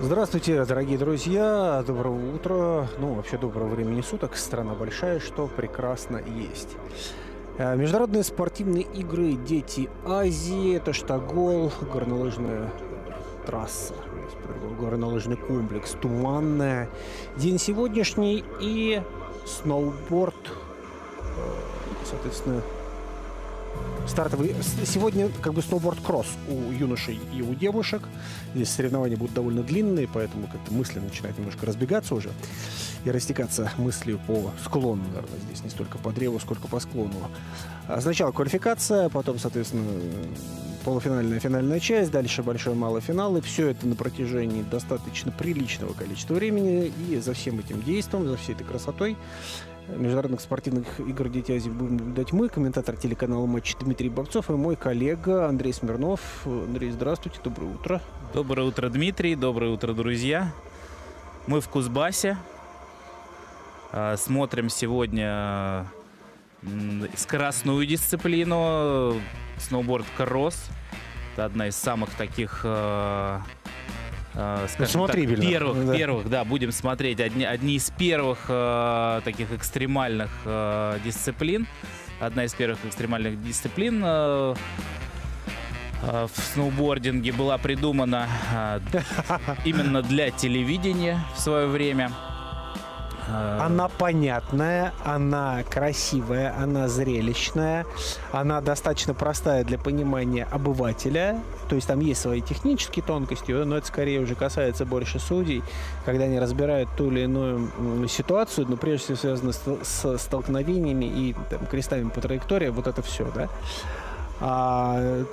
Здравствуйте, дорогие друзья, доброго утра, ну вообще доброго времени суток, страна большая, что прекрасно есть. Международные спортивные игры «Дети Азии», это Штагол, горнолыжная трасса, горнолыжный комплекс «Туманная», день сегодняшний и сноуборд, соответственно, стартовый. Сегодня как бы сноуборд-кросс у юношей и у девушек. Здесь соревнования будут довольно длинные, поэтому как-то мысли начинают немножко разбегаться уже и растекаться мыслью по склону, наверное, здесь не столько по древу, сколько по склону. Сначала квалификация, потом, соответственно, полуфинальная, финальная часть, дальше большой, малый финал, и все это на протяжении достаточно приличного количества времени, и за всем этим действом, за всей этой красотой международных спортивных игр «Дети Азии» будем наблюдать мы, комментатор телеканала «Матч» Дмитрий Бобцов и мой коллега Андрей Смирнов. Андрей, здравствуйте, доброе утро. Доброе утро, Дмитрий, доброе утро, друзья. Мы в Кузбассе. Смотрим сегодня скоростную дисциплину, сноуборд-кросс. Это одна из самых таких, скажем так, первых, да, будем смотреть. Одни из первых таких экстремальных дисциплин. Одна из первых экстремальных дисциплин в сноубординге была придумана именно для телевидения в свое время. Она понятная, она красивая, она зрелищная, она достаточно простая для понимания обывателя. То есть там есть свои технические тонкости, но это скорее уже касается больше судей, когда они разбирают ту или иную ситуацию, но прежде всего связано с столкновениями и там, крестами по траектории, вот это все, да.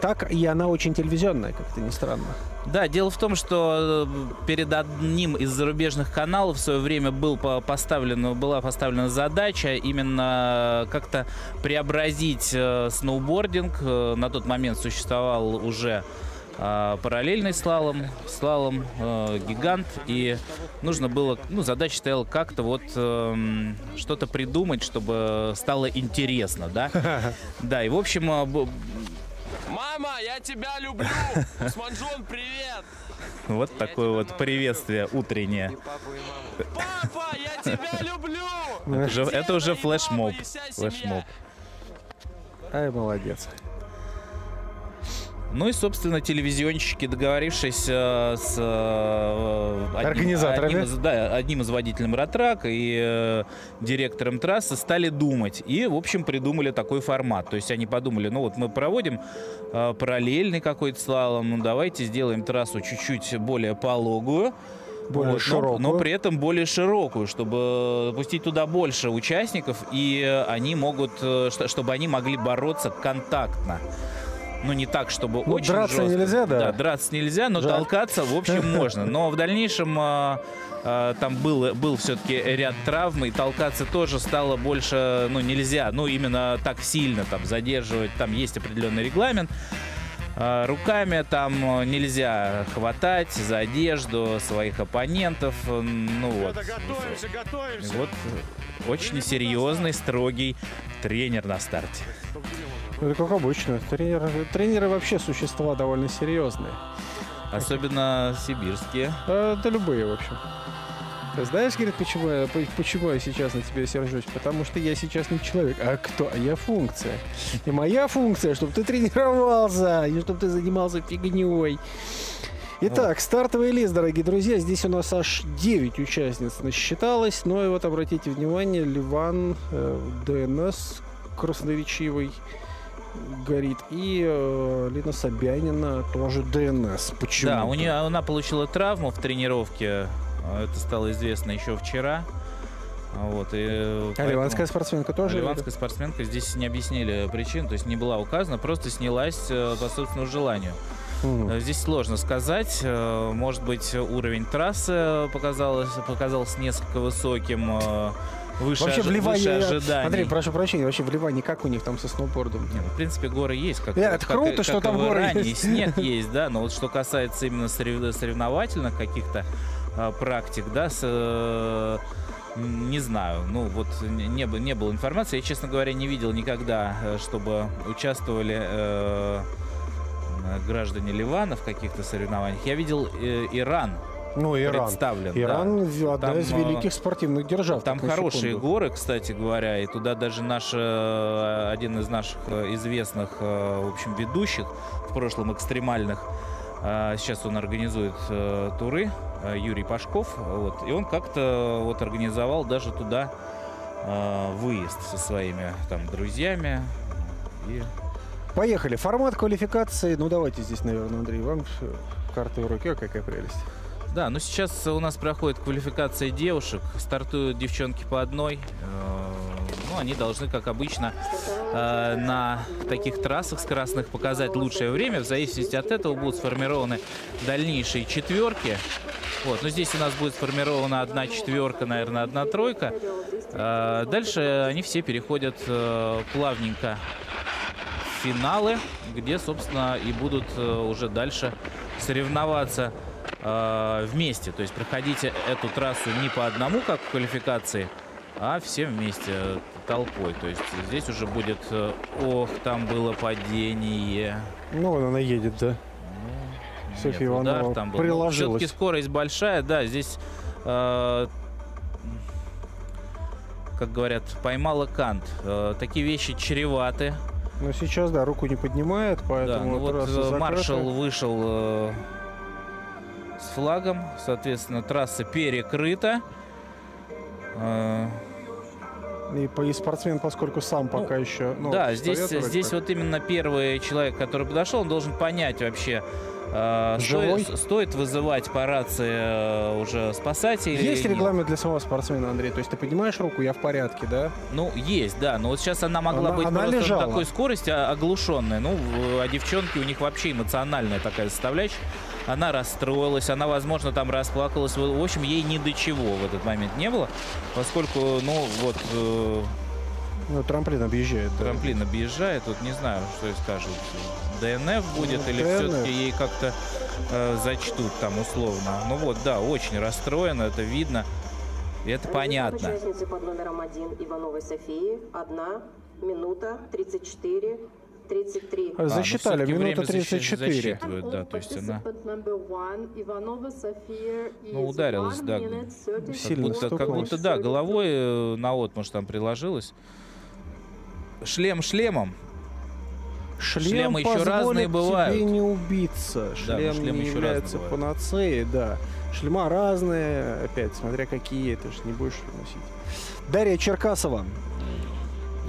Так, и она очень телевизионная, как-то не странно. Да, дело в том, что перед одним из зарубежных каналов в свое время была поставлена задача именно как-то преобразить сноубординг. На тот момент существовал уже параллельный слалом, гигант, и нужно было, задача стояла как-то вот что-то придумать, чтобы стало интересно, да? Да, и в общем... Мама, я тебя люблю! Усманжон, привет! Вот такое вот приветствие утреннее. Папа, я тебя люблю! Это уже флешмоб. Ай, молодец. Ну и, собственно, телевизионщики, договорившись с одним из водителем Ротрак и директором трассы, стали думать. И, в общем, придумали такой формат. То есть они подумали, ну вот мы проводим параллельный какой-то слалом, ну давайте сделаем трассу чуть-чуть более пологую, более широкую, но при этом более широкую, чтобы пустить туда больше участников, и они чтобы они могли бороться контактно. Ну, не так, чтобы очень драться жестко. Нельзя, да? Да, драться нельзя, но толкаться, в общем, можно. Но в дальнейшем там был все-таки ряд травм, и толкаться тоже стало больше, нельзя. Именно так сильно там задерживать, там есть определенный регламент. Руками там нельзя хватать за одежду своих оппонентов. Готовимся. Вот очень серьезный, строгий тренер на старте. Это как обычно. Тренеры вообще существа довольно серьезные. Особенно сибирские. Да любые, в общем. Ты знаешь, говорит, почему я сейчас на тебя сержусь? Потому что я сейчас не человек. А кто? А я функция. И моя функция, чтобы ты тренировался, и чтобы ты занимался фигней. Итак, стартовый лист, дорогие друзья. Здесь у нас аж 9 участниц насчиталось. Но и вот обратите внимание, Ливан, ДНС красноречивый горит, и Лина Собянина тоже ДНС. Почему? Да, она получила травму в тренировке. Это стало известно еще вчера. Вот, ливанская спортсменка тоже? Ливанская спортсменка, здесь не объяснили причин, то есть не была указана, просто снялась по собственному желанию. Здесь сложно сказать. Может быть, уровень трассы показался несколько высоким. Выше ожиданий. Андрей, прошу прощения, вообще в Ливане как у них там со сноубордом? В принципе, горы есть, это круто, что там горы есть. Снег есть, да, но вот что касается именно соревновательных каких-то практик, да, не знаю, не было информации. Я, честно говоря, не видел никогда, чтобы участвовали граждане Ливана в каких-то соревнованиях. Я видел Иран. Ну, Иран. представлен. Иран да. одна Там, из великих спортивных держав. Там хорошие горы, кстати говоря, и туда даже один из наших известных, в общем, ведущих, в прошлом экстремальных, сейчас он организует туры, Юрий Пашков, вот, и он как-то вот организовал даже туда выезд со своими там друзьями. И... Поехали. Формат квалификации. Ну, давайте здесь, наверное, Андрей, вам карты в руке. Какая прелесть. Да, ну сейчас у нас проходит квалификация девушек. Стартуют девчонки по одной. Ну, они должны, как обычно, на таких трассах скоростных показать лучшее время. В зависимости от этого будут сформированы дальнейшие четверки. Вот, но здесь у нас будет сформирована 1 четверка, наверное, 1 тройка. Дальше они все переходят плавненько в финалы, где, собственно, и будут уже дальше соревноваться вместе. То есть проходите эту трассу не по одному, как в квалификации, а все вместе, толпой. То есть здесь уже будет... Ох, там было падение. Ну, вот она едет, да. Софья Иванова там был. приложилась. Все-таки скорость большая, да, здесь, как говорят, поймала кант. Такие вещи чреваты. Но сейчас, да, руку не поднимает, поэтому... Да, ну вот маршал вышел с флагом, соответственно, трасса перекрыта. И спортсмен, поскольку сам пока еще... Ну, да, здесь вот именно первый человек, который подошел, он должен понять вообще, стоит вызывать по рации уже спасателей. Есть регламент для самого спортсмена, Андрей? То есть ты поднимаешь руку, я в порядке, да? Ну, есть, да. Но вот сейчас она могла быть она просто лежала. на такой скорости оглушенная. Ну, а девчонки, у них вообще эмоциональная такая составляющая. Она расстроилась, она, возможно, там расплакалась. В общем, ей ни до чего в этот момент не было, поскольку, ну, вот... Ну, трамплин объезжает. Трамплин объезжает. Вот не знаю, что и скажут. ДНФ будет, или все-таки ей как-то зачтут там условно. Ну вот, да, очень расстроена, это видно. И это понятно. Участницы под номером 1 Ивановой Софии. 1 минута 34. 33. Засчитали, минута 34. Засчитывают, да, то есть она... Ну, ударилась, да. Сильно как будто, да, головой наотмашь там приложилась. Шлем шлемом. Шлемы еще разные бывают. Тебе не убиться. Шлем не является панацеей, да. Шлема разные, опять, смотря какие, ты же не будешь носить. Дарья Черкасова.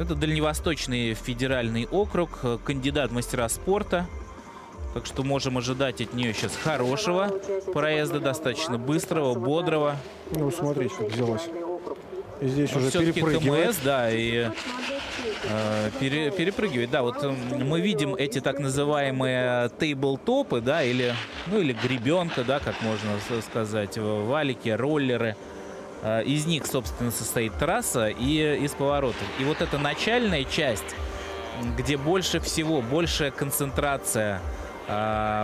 Это Дальневосточный федеральный округ, кандидат в мастера спорта. Так что можем ожидать от нее сейчас хорошего проезда, достаточно быстрого, бодрого. Ну, смотрите, как взялась. И здесь уже все-таки перепрыгивает. КМС, да, и перепрыгивает. Да, вот мы видим эти так называемые тейбл-топы, да, или гребенка, да, как можно сказать, валики, роллеры. Из них, собственно, состоит трасса и из поворотов. И вот эта начальная часть, где больше всего, большая концентрация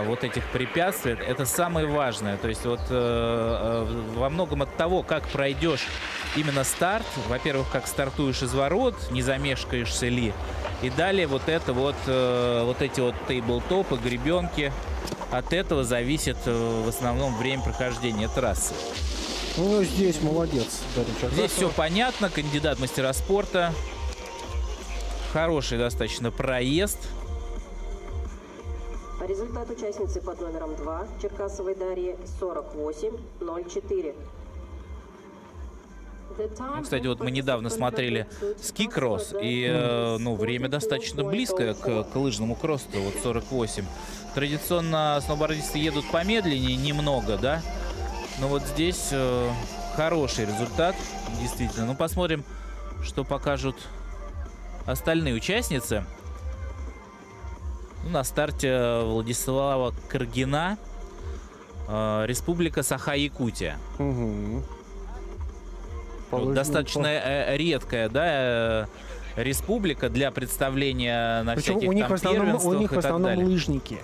вот этих препятствий, это самое важное. То есть вот во многом от того, как пройдешь именно старт, во-первых, как стартуешь из ворот, не замешкаешься ли, и далее вот это вот, эти вот тейбл-топы, гребенки, от этого зависит в основном время прохождения трассы. Ну, здесь молодец. Здесь все понятно. Кандидат в мастера спорта. Хороший достаточно проезд. Результат участницы под номером 2 Черкасовой Дарьи 48:04. Ну, кстати, вот мы недавно смотрели ски-кросс, и время достаточно близкое к лыжному кроссу, вот 48. Традиционно сноубордисты едут помедленнее немного, да? Но вот здесь хороший результат, действительно. Ну, посмотрим, что покажут остальные участницы. На старте Владислава Каргина, Республика Саха-Якутия. Угу. Достаточно редкая, да, республика для представления на всяких там первенствах. У них в основном и так далее. лыжники.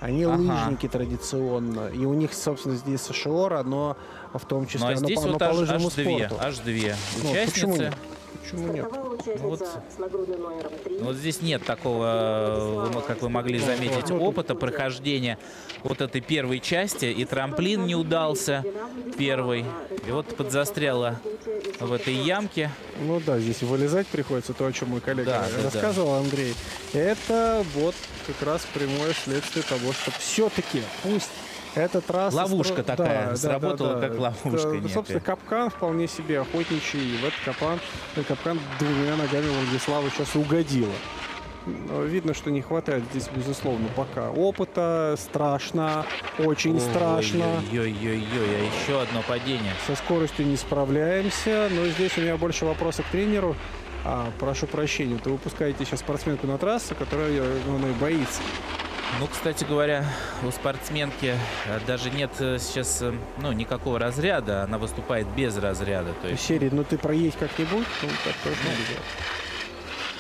Они лыжники традиционно. И у них, собственно, здесь СШО, но в том числе здесь оно вот по лыжному спорту. аж две участницы. Почему нет? Стартовала участница вот. с нагрудным номером 3. Вот здесь нет такого, как вы могли заметить, опыта прохождения вот этой первой части. И трамплин не удался первый. И вот подзастряла в этой ямке. Ну да, здесь вылезать приходится, то, о чем мой коллега рассказывал, Андрей. Это вот как раз прямое следствие того, что все-таки пусть эта трасса... Ловушка такая, сработала как ловушка. Собственно, капкан вполне себе охотничий. И в этот капкан двумя ногами Владислава сейчас угодила. Но видно, что не хватает здесь, безусловно, пока опыта. Страшно, очень страшно. Ой-ой-ой, а еще одно падение. Со скоростью не справляемся. Но здесь у меня больше вопросов к тренеру. Прошу прощения, вы выпускаете сейчас спортсменку на трассу, которая боится. Ну, кстати говоря, у спортсменки даже нет сейчас никакого разряда. Она выступает без разряда. То есть... Серии, ты проедь как-нибудь? Так тоже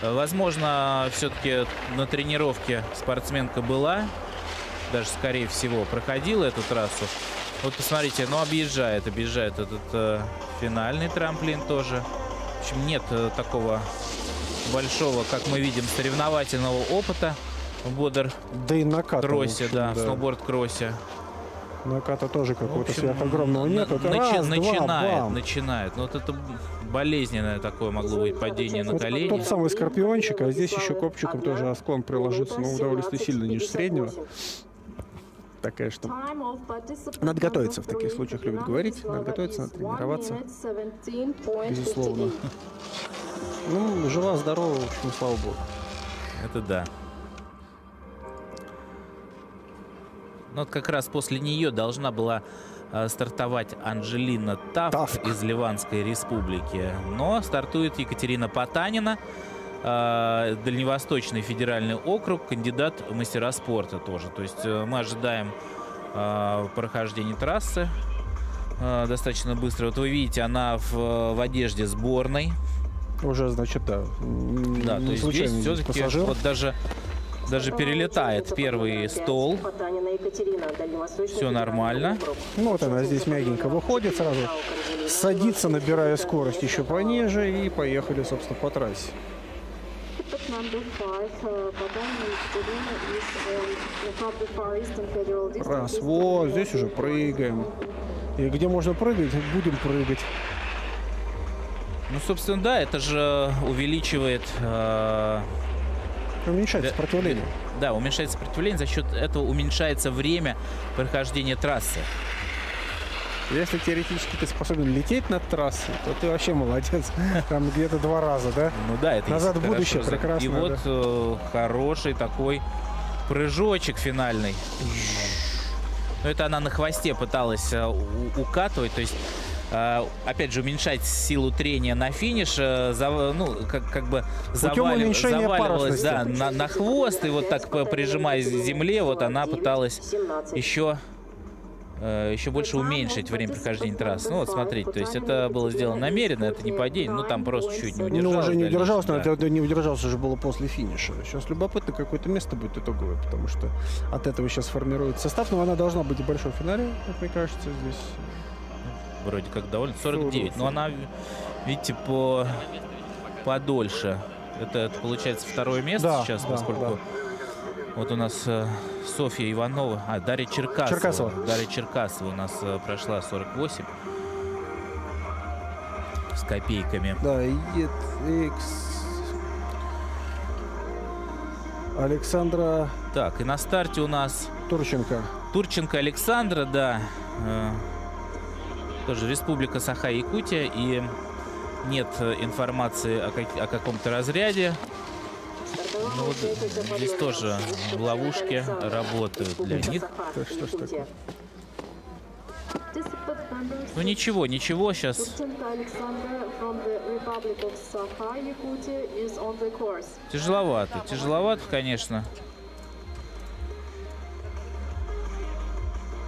возможно, все-таки на тренировке спортсменка была. Даже, скорее всего, проходила эту трассу. Вот посмотрите, объезжает этот финальный трамплин тоже. В общем, нет такого большого, как мы видим, соревновательного опыта в бодер-кроссе, сноуборд-кроссе. Наката тоже какого-то сверхогромного нет. Начинает. Вот это болезненное такое могло быть падение на колени. Тот самый скорпиончик, а здесь еще копчиком тоже склон приложится, довольно сильно ниже среднего. Такая, что надо готовиться в таких случаях, любят говорить. Надо готовиться, надо тренироваться. Безусловно. Жива, здорова, в общем, слава богу. Это да. Вот как раз после нее должна была стартовать Анжелина Тафт из Ливанской республики. Но стартует Екатерина Потанина, Дальневосточный федеральный округ, кандидат в мастера спорта тоже. То есть мы ожидаем прохождения трассы достаточно быстро. Вот вы видите, она в одежде сборной. Уже, значит, да. Да, то есть здесь все-таки вот даже перелетает первый стол. Все нормально. Вот она здесь мягенько выходит сразу. Садится, набирая скорость еще пониже. И поехали, собственно, по трассе. Раз. Вот, здесь уже прыгаем. И где можно прыгать, будем прыгать. Собственно, да, это же увеличивает... Уменьшается сопротивление. Да, уменьшается сопротивление, за счет этого уменьшается время прохождения трассы. Если теоретически ты способен лететь над трассой, то ты вообще молодец. Там где-то 2 раза, да? Да, это назад в будущее прекрасно. И вот хороший такой прыжочек финальный. Это она на хвосте пыталась укатывать, то есть опять же, уменьшать силу трения на финиш, заваливалась на хвост, и вот так прижимаясь к земле, вот она пыталась еще больше уменьшить время прохождения трассы. Вот смотрите, то есть это было сделано намеренно, это не падение, там просто чуть не удержалось. Уже не удержался, но это не удержался уже было после финиша. Сейчас любопытно, какое-то место будет итоговое, потому что от этого сейчас формируется состав, но она должна быть в большом финале, как мне кажется, здесь. Вроде как довольно 49, но она, видите, подольше. Это получается 2-е место сейчас, поскольку вот у нас Софья Иванова, Дарья Черкасова. Дарья Черкасова у нас прошла 48 с копейками. Да, Александра. Так, и на старте у нас Турченко Александра, да. Тоже Республика Саха-Якутия, и нет информации о каком-то разряде. Вот здесь тоже ловушки работают для них. Что ж такое? Ничего, сейчас. Тяжеловато, конечно.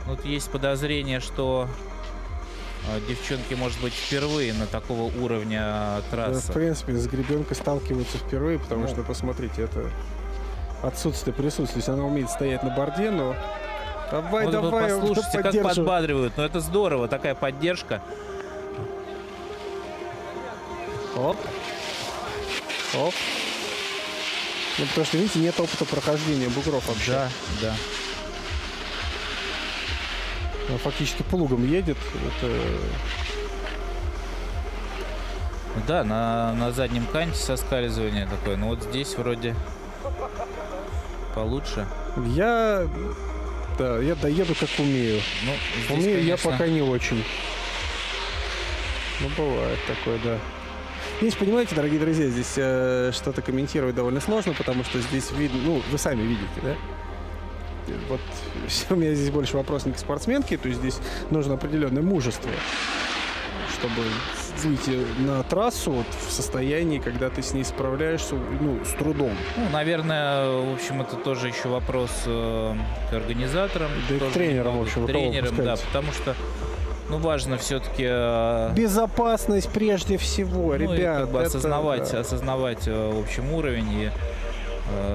Вот есть подозрение, что девчонки, может быть, впервые на такого уровня трассы. Да, в принципе, с гребенкой сталкиваются впервые, потому что, посмотрите, это отсутствие присутствия. Она умеет стоять на борде, но... Давай, послушайте, как подбадривают. Это здорово, такая поддержка. Оп. Оп. Ну, потому что, видите, нет опыта прохождения бугров вообще. Да, да. Он фактически плугом едет. Это... Да, на заднем канте соскальзывание такое. Но вот здесь вроде получше. Я доеду как умею. Ну, здесь, умею конечно... я пока не очень. Ну, бывает такое, да. Здесь, понимаете, дорогие друзья, здесь что-то комментировать довольно сложно, потому что здесь видно, ну, вы сами видите, да? Вот у меня здесь больше вопрос не к спортсменке, то есть здесь нужно определенное мужество, чтобы выйти на трассу вот, в состоянии, когда ты с ней справляешься, ну, с трудом. Ну, наверное, в общем, это тоже еще вопрос к организаторам. Да и к тренерам, в общем. К тренерам, да, потому что, ну, важно все-таки... безопасность прежде всего, ну, ребят. Как бы это, осознавать в общем уровень и,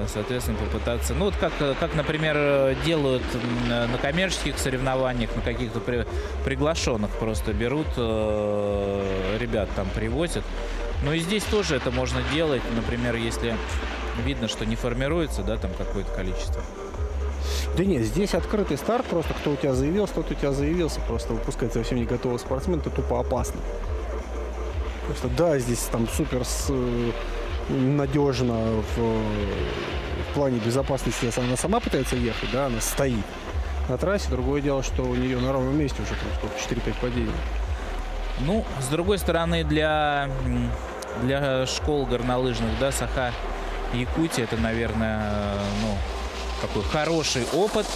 соответственно, попытаться... Ну, вот как, например, делают на коммерческих соревнованиях, на каких-то приглашенных просто берут ребят, там привозят. Ну, и здесь тоже это можно делать, например, если видно, что не формируется, да, там какое-то количество. Да нет, здесь открытый старт, просто кто у тебя заявился, тот у тебя заявился, просто выпускать совсем не готовый спортсмен, это тупо опасно. Просто да, здесь там супер надежно в плане безопасности, если она сама пытается ехать, да, она стоит на трассе, другое дело, что у нее на ровном месте уже там сколько, 4-5 падений. Ну, с другой стороны, для школ горнолыжных, да, Саха-Якутия, это, наверное, ну, такой хороший опыт,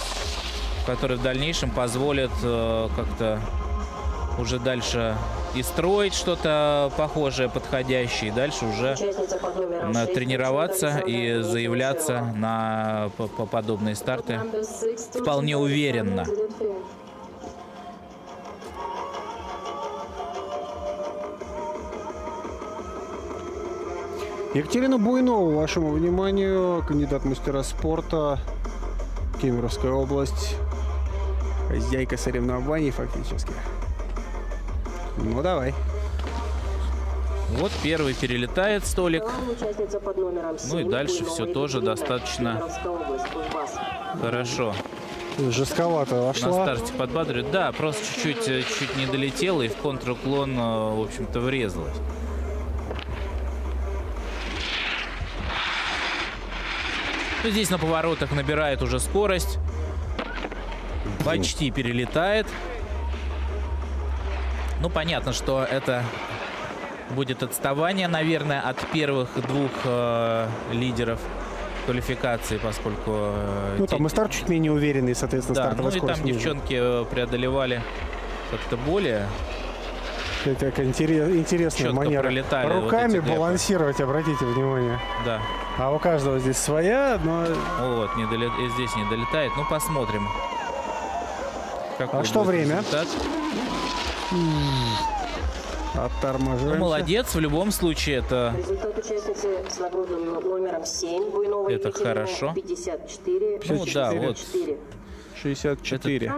который в дальнейшем позволит как-то уже дальше и строить что-то похожее, подходящее, и дальше уже тренироваться и заявляться на подобные старты вполне уверенно. Екатерина Буйнова, вашему вниманию, кандидат в мастера спорта, Кемеровская область, хозяйка соревнований фактически. Ну, давай. Вот первый перелетает столик. Ну и дальше все тоже достаточно хорошо. Жестковато вошла. На старте подбадривает. Да, просто чуть-чуть не долетела и в контруклон, в общем-то, врезалась. Ну, здесь на поворотах набирает уже скорость. Почти перелетает. Ну, понятно, что это будет отставание, наверное, от первых двух лидеров квалификации, поскольку... Ну, там и старт чуть менее уверенный, соответственно, да, стартовая ну и скорость там ниже. девчонки преодолевали как-то более... Это такая интересная манера. Руками вот балансировать, обратите внимание. Да. А у каждого здесь своя, но... Вот, и здесь не долетает. Ну, посмотрим. А что время? Результат. Отторможаемся. Ну, молодец, в любом случае это... Результат участницы с нагрудным номером 7 Буйнова Это Екатерина, хорошо. 54. Ну да, вот. 64.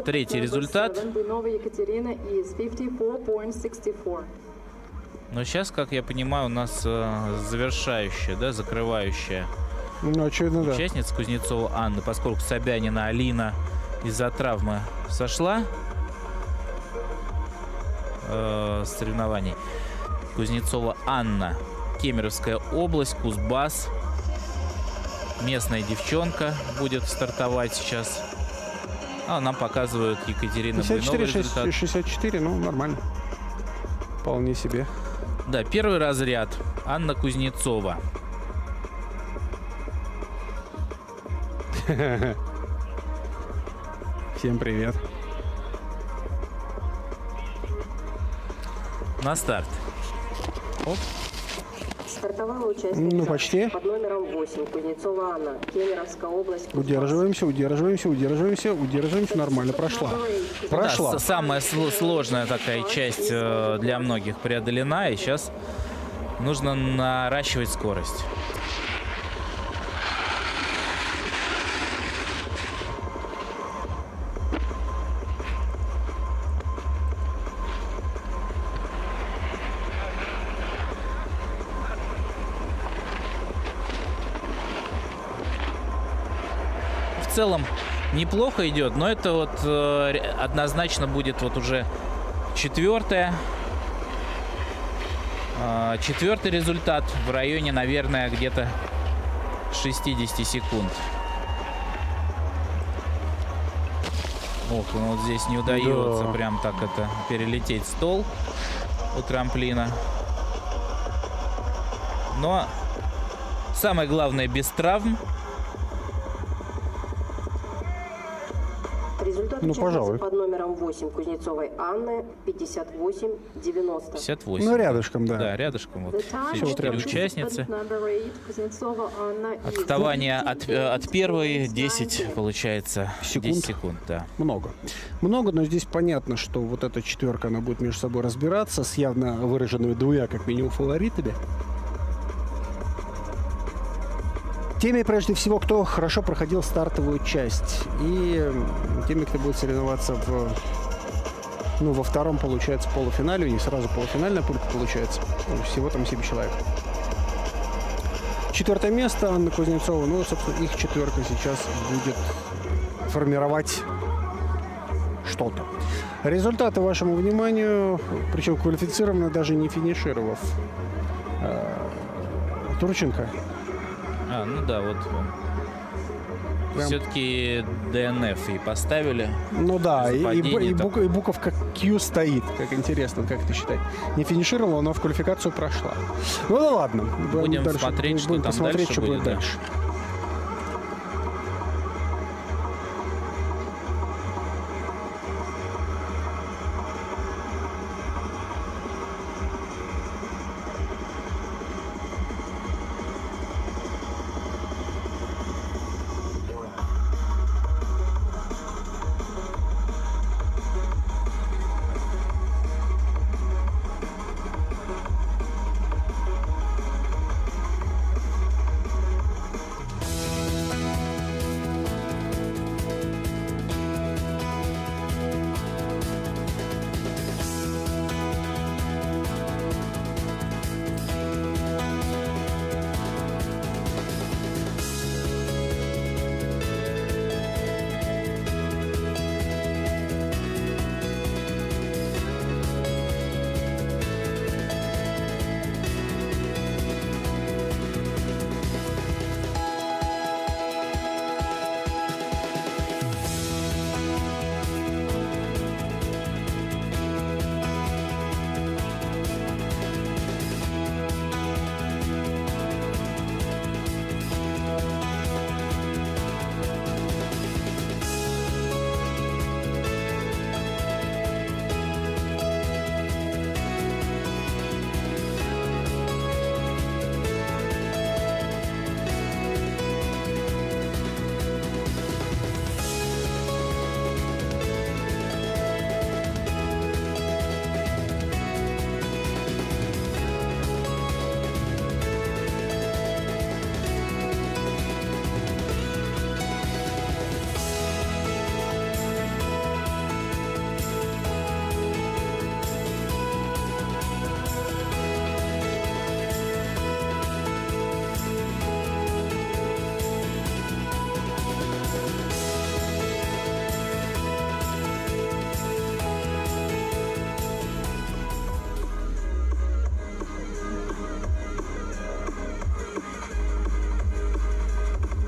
Третий результат. Но сейчас, как я понимаю, у нас завершающая, да, закрывающая Ну, очевидно, да. участница Кузнецова Анна, поскольку Собянина Алина из-за травмы сошла с соревнований. Кузнецова Анна, Кемеровская область, Кузбасс. Местная девчонка будет стартовать сейчас. А нам показывают Екатерина Буйнова результат. 64, ну, нормально. Вполне себе. Да, первый разряд. Анна Кузнецова. Всем привет. На старт. Оп. Стартовала участница Ну, почти. под номером 8 Кузнецова Анна, Кемеровская область. Кузбасс. Удерживаемся. Нормально прошла. Прошла. Да, самая сложная такая часть для многих преодолена. И сейчас нужно наращивать скорость. целом неплохо идет, но это вот однозначно будет вот уже четвертый результат в районе, наверное, где-то 60 секунд. Ох, ну вот здесь не удается прям так это перелететь стол у трамплина. Но самое главное, без травм. Результат участницы под номером 8 Кузнецовой Анны 58-90. 58. Ну, рядышком, да. Да, рядышком. Вот все вот 4 рядышком. участницы. Отставание от первой 10, получается, 10 секунд. Да. Много. Много, но здесь понятно, что вот эта четверка, она будет между собой разбираться с явно выраженными двумя, как минимум, фаворитами. Теми, прежде всего, кто хорошо проходил стартовую часть. И теми, кто будет соревноваться во втором, получается, полуфинале. У них сразу полуфинальная пулька получается. Всего там 7 человек. 4 место Анна Кузнецова. Ну, собственно, их четверка сейчас будет формировать что-то. Результаты вашему вниманию, причем квалифицированно, даже не финишировав. Турченко. Ну да, вот все-таки ДНФ и поставили. Ну да, и буковка Q стоит. Как интересно, как это считать. Не финишировала, но в квалификацию прошла. Ну да ладно. Будем смотреть, что там дальше будет. Дальше.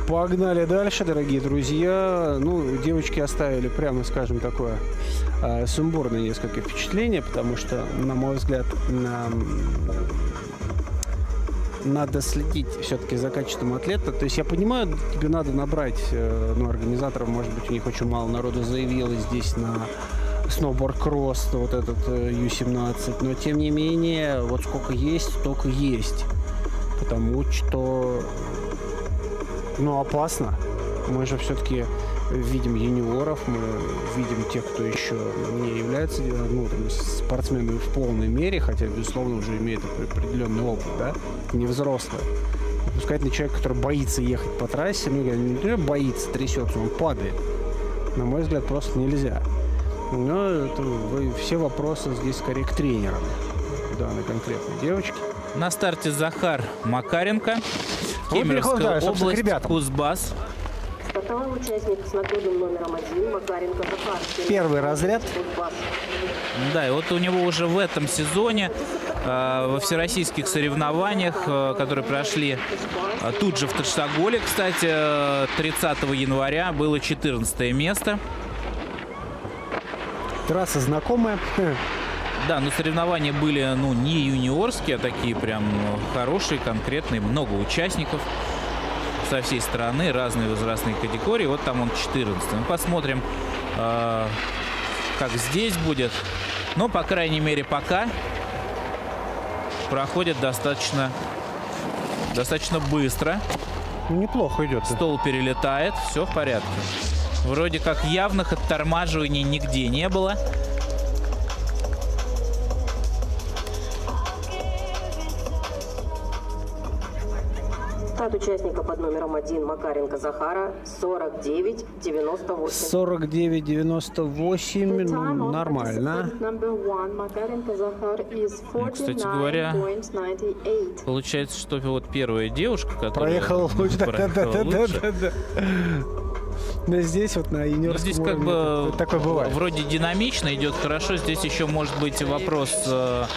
Погнали дальше, дорогие друзья. Ну, девочки оставили, прямо скажем, такое сумбурное несколько впечатление, потому что, на мой взгляд, надо следить все-таки за качеством атлета. То есть я понимаю, тебе надо набрать, организаторов, может быть, у них очень мало народу заявилось здесь на сноуборд-кросс, вот этот U17, но тем не менее, вот сколько есть, столько есть. Потому что опасно. Мы же все-таки видим юниоров, мы видим тех, кто еще не является спортсменами в полной мере, хотя, безусловно, уже имеет определенный опыт, да, не взрослый. Пускай человек, который боится ехать по трассе, не боится, трясется, он падает. На мой взгляд, просто нельзя. Но все вопросы здесь скорее к тренерам данной конкретной девочки. На старте Захар Макаренко. Кемеровская область, Кузбасс. Стартовал участник с нагрудным номером 1 Макаренко Захар. Первый разряд. Да, и вот у него уже в этом сезоне во всероссийских соревнованиях, которые прошли тут же в Таджтаголе, кстати, 30 января было 14 место. Трасса знакомая. Да, но соревнования были, ну, не юниорские, а такие прям хорошие, конкретные, много участников со всей страны, разные возрастные категории. Вот там он 14. Ну, посмотрим, как здесь будет. Но, по крайней мере, пока проходит достаточно быстро. Неплохо идет. Стол перелетает, все в порядке. Вроде как явных оттормаживаний нигде не было. Стат участника под номером 1 Макаренко Захара 49-98. 49-98, нормально. Кстати говоря, получается, что вот первая девушка, которая проехала лучше. лучше. Но здесь вот на юниорском Здесь как бы такое бывает. Вроде динамично идет хорошо. Здесь еще может быть вопрос в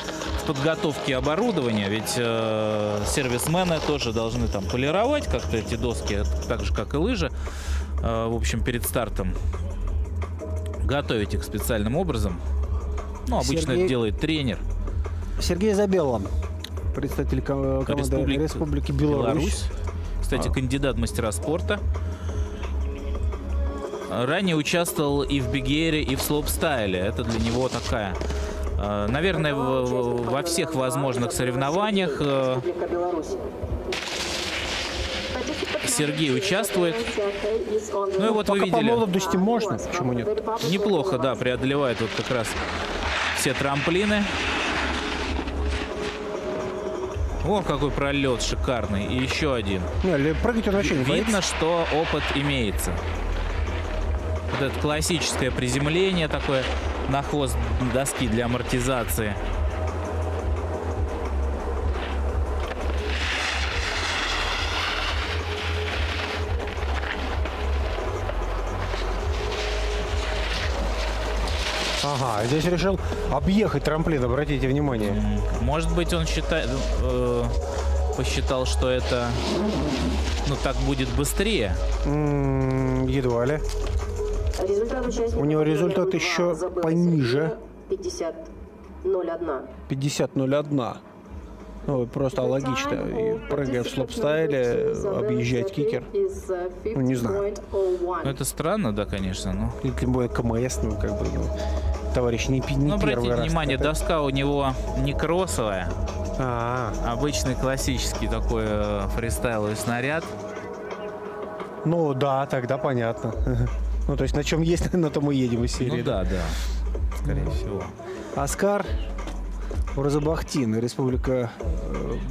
подготовке оборудования. Ведь сервисмены тоже должны там полировать как-то эти доски, так же как и лыжи. В общем, перед стартом готовить их специальным образом. Ну, обычно это делает тренер. Сергей Забелла, представитель команды Республики Беларусь. Кстати, кандидат в мастера спорта. Ранее участвовал и в бигере, и в слоупстайле. Это для него такая, наверное, во всех возможных соревнованиях Сергей участвует. Ну и вот вы видели. По молодости можно, почему нет? Неплохо, да, преодолевает вот как раз все трамплины. О, какой пролет шикарный. И еще один. Прыгать он вообще не боится. Видно, что опыт имеется. Вот это классическое приземление такое на хвост доски для амортизации. Ага, здесь решил объехать трамплин, обратите внимание. Может быть, он посчитал, что это, ну, так будет быстрее. Едва ли. У него результат еще пониже. 50-01. 50-01. Ну, просто логично. И прыгая в слоупстайле, объезжать кикер. Ну, не знаю. Ну, это странно, да, конечно. Но... И тем более КМС, ну, как бы, ну, товарищ не первый раз. Обратите внимание, доска у него не кроссовая. Обычный классический такой фристайловый снаряд. Ну, да, тогда понятно. Ну, то есть на чем есть, на том и едем из серии. Ну, да, скорее всего. Оскар Уразабахтин, Республика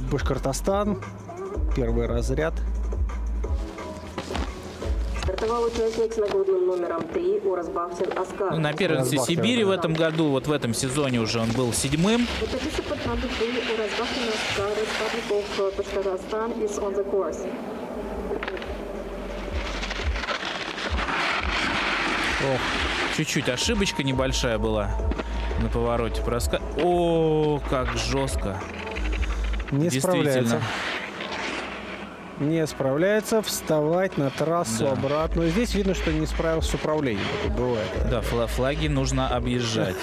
Башкортостан, первый разряд. Стартовал участник с нагрудным номером 3 Уразбахтин Оскар. Ну, на первенстве Сибири в этом году, вот в этом сезоне уже он был 7-м. Чуть-чуть ошибочка небольшая была на повороте. О, как жестко. Не справляется. Не справляется вставать на трассу обратно. Здесь видно, что не справился с управлением. Это бывает. Да, флаги нужно объезжать.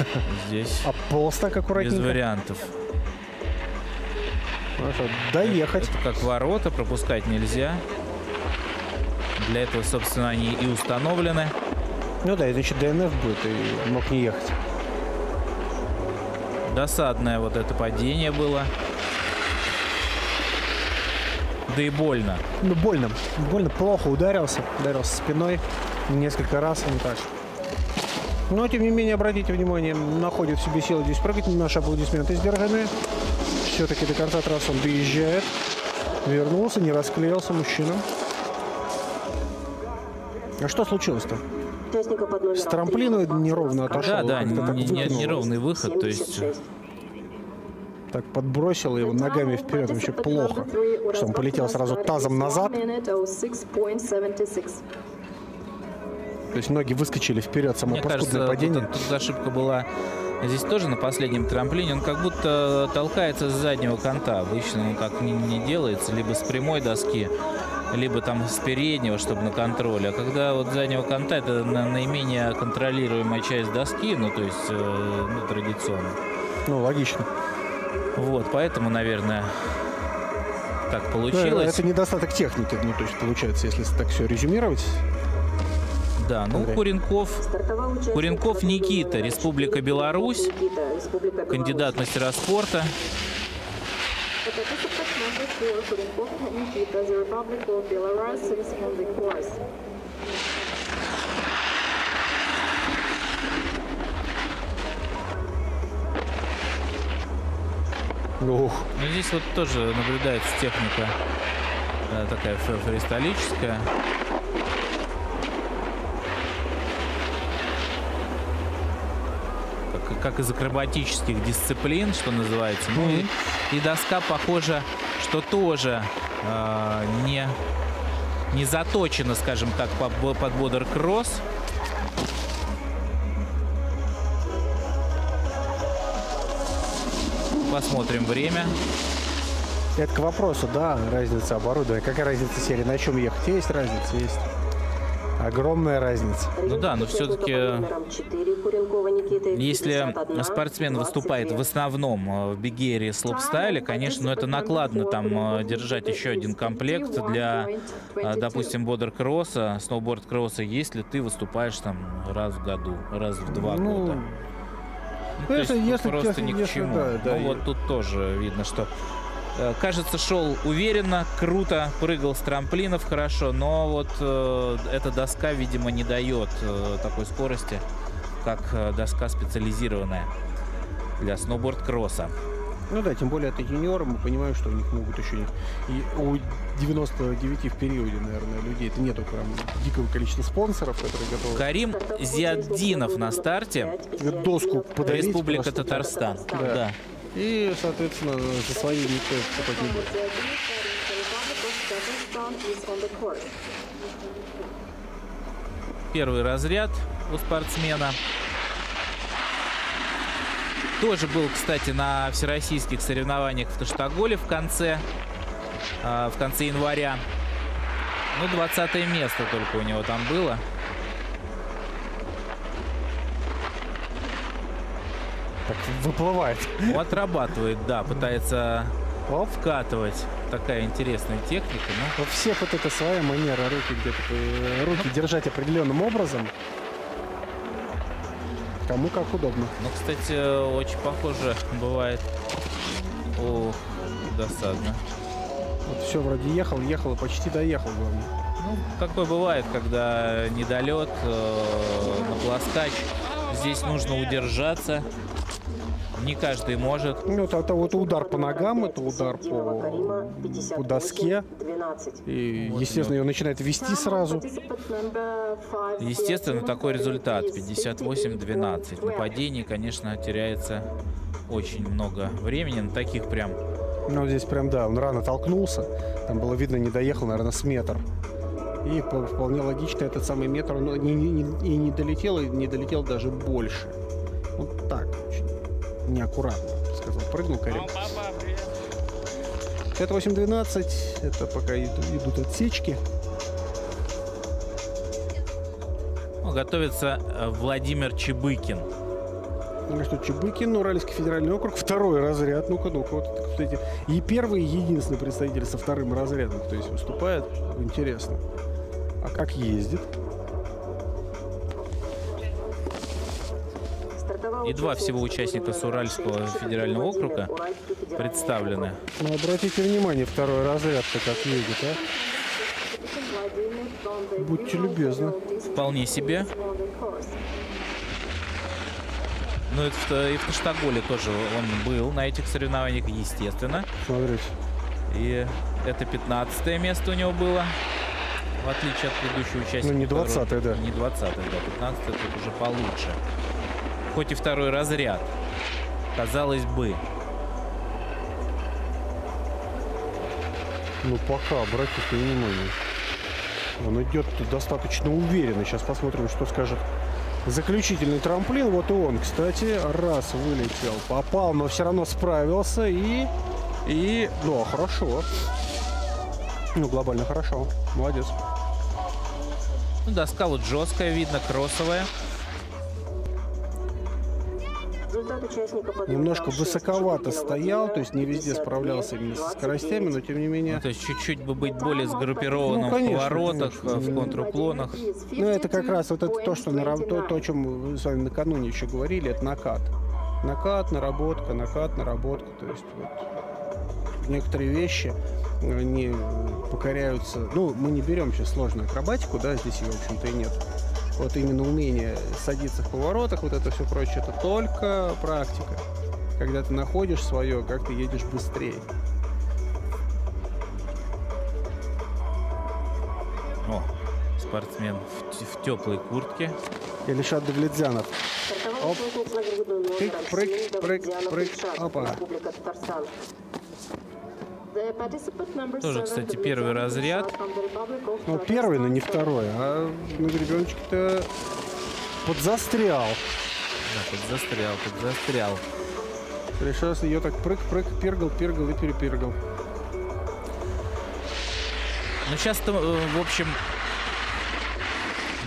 Здесь а полз так аккуратненько. Без вариантов. Хорошо, доехать. Это как ворота, пропускать нельзя. Для этого, собственно, они и установлены. Ну да, это еще ДНФ будет, и мог не ехать. Досадное вот это падение было. Да и больно. Ну, больно. Больно, плохо ударился. Ударился спиной несколько раз, не так. Но, тем не менее, обратите внимание, находит в себе силы здесь прыгать. Наши аплодисменты сдержаны. Все-таки до конца трассы он доезжает. Вернулся, не расклеился мужчина. А что случилось-то? С трамплина неровно отошел. Да, неровный выход, то есть... Так подбросил его ногами вперед, вообще плохо. Что он полетел сразу тазом назад. То есть ноги выскочили вперед, само Мне паскудное кажется, падение. тут ошибка была здесь тоже на последнем трамплине. Он как будто толкается с заднего конта. Обычно он так не делается. Либо с прямой доски, либо там с переднего, чтобы на контроле. А когда вот с заднего конта, это наименее контролируемая часть доски, ну, то есть, ну, традиционно. Ну, логично. Вот, поэтому, наверное, так получилось. Это недостаток техники, ну, то есть, получается, если так все резюмировать. Да, ну, Куренков Никита, Республика Беларусь, кандидат в мастера спорта. Ух. Ну, здесь вот тоже наблюдается техника такая фристайлическая. Как из акробатических дисциплин, что называется. Ну и доска, похоже, что тоже не заточена, скажем так, под бодер-кросс. Посмотрим время. Это к вопросу, да, разница оборудования. Какая разница серии, на чем ехать? Есть разница, есть. Огромная разница. Ну да, но все-таки, если спортсмен выступает в основном в биггере слопстайле, конечно, это накладно там держать еще один комплект для, допустим, бодер-кросса, сноуборд-кросса, если ты выступаешь там раз в году, раз в 2 года. Ну, то есть если, просто ни к чему. Да, ну вот тут тоже видно, что кажется, шел уверенно, круто, прыгал с трамплинов хорошо, но вот эта доска, видимо, не дает такой скорости, как доска специализированная для сноуборд-кросса. Ну да, тем более это юниоры, мы понимаем, что у них могут еще и у 99 в периоде, наверное, людей это нету прям дикого количества спонсоров, которые готовы. Карим Зиаддинов на старте. Доску подарить. Республика просто. Татарстан. Да. И, соответственно, за свои никто выступать не будет. Первый разряд у спортсмена. Тоже был, кстати, на всероссийских соревнованиях в Таштаголе в конце января. Ну, 20-е место только у него там было. Так, выплывает. Ну, отрабатывает, да, пытается вкатывать. Такая интересная техника. Ну. У всех вот это своя манера руки где-то, руки держать определенным образом. Кому как удобно. Ну, кстати, очень похоже бывает. Ох, досадно. Вот все вроде ехал и почти доехал, главное. Ну, такое бывает, когда недолет на плоскач. Здесь нужно удержаться. Не каждый может. Ну, это вот удар по ногам, это удар по доске. И, вот естественно, ее начинает вести сразу. Естественно, такой результат. 58-12. На падении, конечно, теряется очень много времени. На таких прям... Ну, здесь прям, да, он рано толкнулся. Там было видно, не доехал, наверное, с метр. И вполне логично, этот самый метр он и не долетел даже больше. Вот так, очень неаккуратно, сказал. Прыгнул Карим. 58-12, это пока идут отсечки. Готовится Владимир Чебыкин. Ну что, Чебыкин, Уральский федеральный округ, второй разряд. Ну-ка, вот, кстати, и первый, и единственный представитель со вторым разрядом, то есть выступает. Интересно. А как ездит? И два всего участника с Уральского федерального округа представлены. Ну, обратите внимание, второй разряд-то как едет, а? Будьте любезны. Вполне себе. Ну, это и в Таштаголе тоже он был на этих соревнованиях, естественно. Смотрите. И это 15-е место у него было, в отличие от предыдущего участника. Ну, не 20-е, да. Не 20-е, да. 15-е тут уже получше. Хоть и второй разряд, казалось бы. Ну, пока, обратите внимание. Он идет достаточно уверенно. Сейчас посмотрим, что скажет заключительный трамплин. Вот и он, кстати, раз вылетел, попал, но все равно справился. Да, хорошо. Ну, глобально хорошо. Молодец. Ну, доска вот жесткая, видно, кроссовая. Немножко высоковато стоял, то есть не везде справлялся именно со скоростями, но тем не менее... Ну, то есть чуть-чуть бы быть более сгруппированным в поворотах, в контруклонах. Ну, это как раз вот это то, что то, о чем мы с вами накануне еще говорили, это накат. Накат, наработка. То есть вот некоторые вещи, они покоряются... Ну, мы не берем сейчас сложную акробатику, да, здесь ее, в общем-то, и нет. Вот именно умение садиться в поворотах, вот это все прочее, это только практика. Когда ты находишь свое, как ты едешь быстрее. О, спортсмен в теплой куртке. Ильшат Давлетзянов. Оп. Прыг. Опа. Тоже, кстати, первый разряд. Ну, первый, но не второй. А на гребеночке-то подзастрял. Да, подзастрял. Сейчас ее так прыг, пергал и перепергал. Ну, сейчас-то, в общем,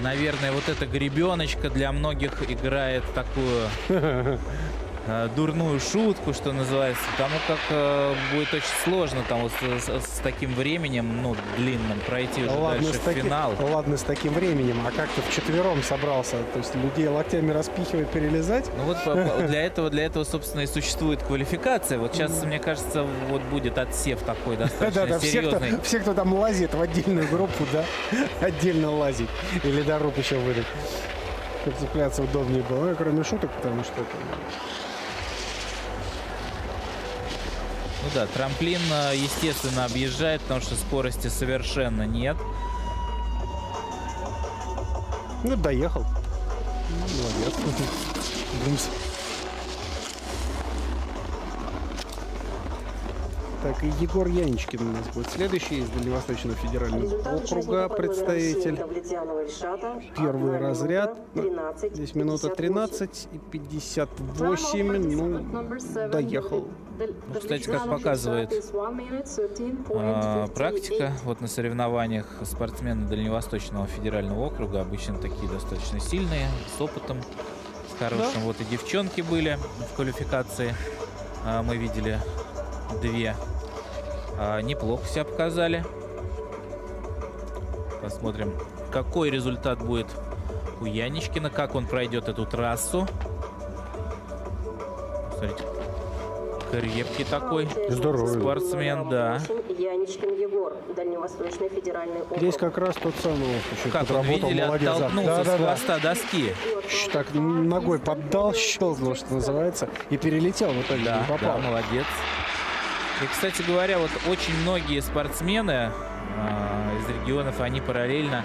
наверное, вот эта гребеночка для многих играет такую дурную шутку, что называется, потому как будет очень сложно там вот с таким временем, ну, длинным, пройти уже дальше в финал. Ладно, с таким временем, а как ты вчетвером собрался? То есть людей локтями распихивать, перелезать? Ну вот для этого, собственно, и существует квалификация. Вот сейчас, мне кажется, вот будет отсев такой достаточно серьезный. Все, кто там лазит в отдельную группу, да, отдельно лазить. И ледоруб еще выдать. Чтобы цепляться удобнее было, кроме шуток, потому что это... Ну да, трамплин, естественно, объезжает, потому что скорости совершенно нет. Ну, доехал. Молодец. Бумс. Так, и Егор Яничкин у нас будет следующий из Дальневосточного федерального округа представитель. Первый разряд. Здесь минута 13 и 58. Ну, доехал. Ну, кстати, как показывает практика, вот на соревнованиях спортсмены Дальневосточного федерального округа обычно такие достаточно сильные, с опытом, с хорошим. Да. Вот и девчонки были в квалификации. Мы видели две. Неплохо себя показали. Посмотрим, какой результат будет у Яничкина, как он пройдет эту трассу. Смотрите, крепкий такой. Здоровый Спортсмен, да. Яничкин Егор, Дальневосточный федеральный округ. Здесь как раз тот самый, как он, видели, оттолкнулся с хвоста доски. Так ногой поддал, щелкнул, что называется, и перелетел в итоге, да, не попал. Да, молодец. И, кстати говоря, вот очень многие спортсмены из регионов, они параллельно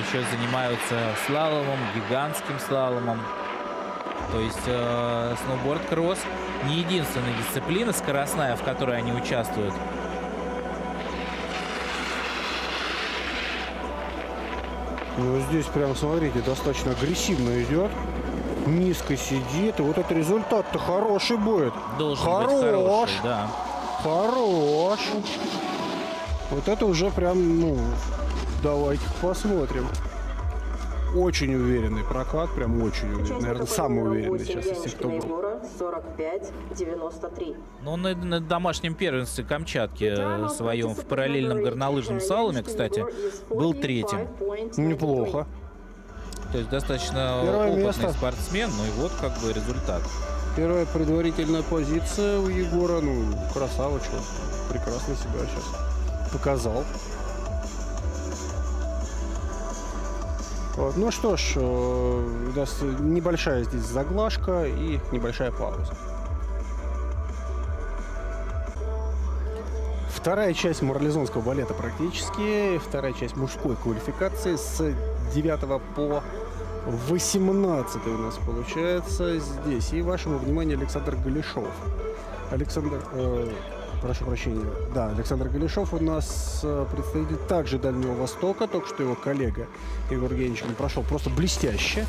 еще занимаются слаломом, гигантским слаломом. То есть сноуборд-кросс не единственная дисциплина скоростная, в которой они участвуют. Ну, здесь прям, смотрите, достаточно агрессивно идет. Низко сидит. И вот этот результат-то хороший будет. Должен быть хороший, да. Хорош. Вот это уже прям, ну, давайте посмотрим. Очень уверенный прокат, прям очень уверенный. Наверное, самый уверенный сейчас из всех, кто был. 45-93. Ну, на домашнем первенстве Камчатки своем в параллельном горнолыжном слаломе, кстати, был третьим. Неплохо. То есть достаточно опытный спортсмен, ну и вот как бы результат. Первая предварительная позиция у Егора. Ну, красавочка. Прекрасно себя сейчас показал. Вот. Ну что ж, у нас небольшая здесь заглажка и небольшая пауза. Вторая часть марлезонского балета практически. Вторая часть мужской квалификации с 9 по 18 у нас получается здесь. И вашему вниманию Александр Галишов. Александр, прошу прощения. Да, Александр Галишов у нас представитель также Дальнего Востока. Только что его коллега Егор Геничкин прошел просто блестяще.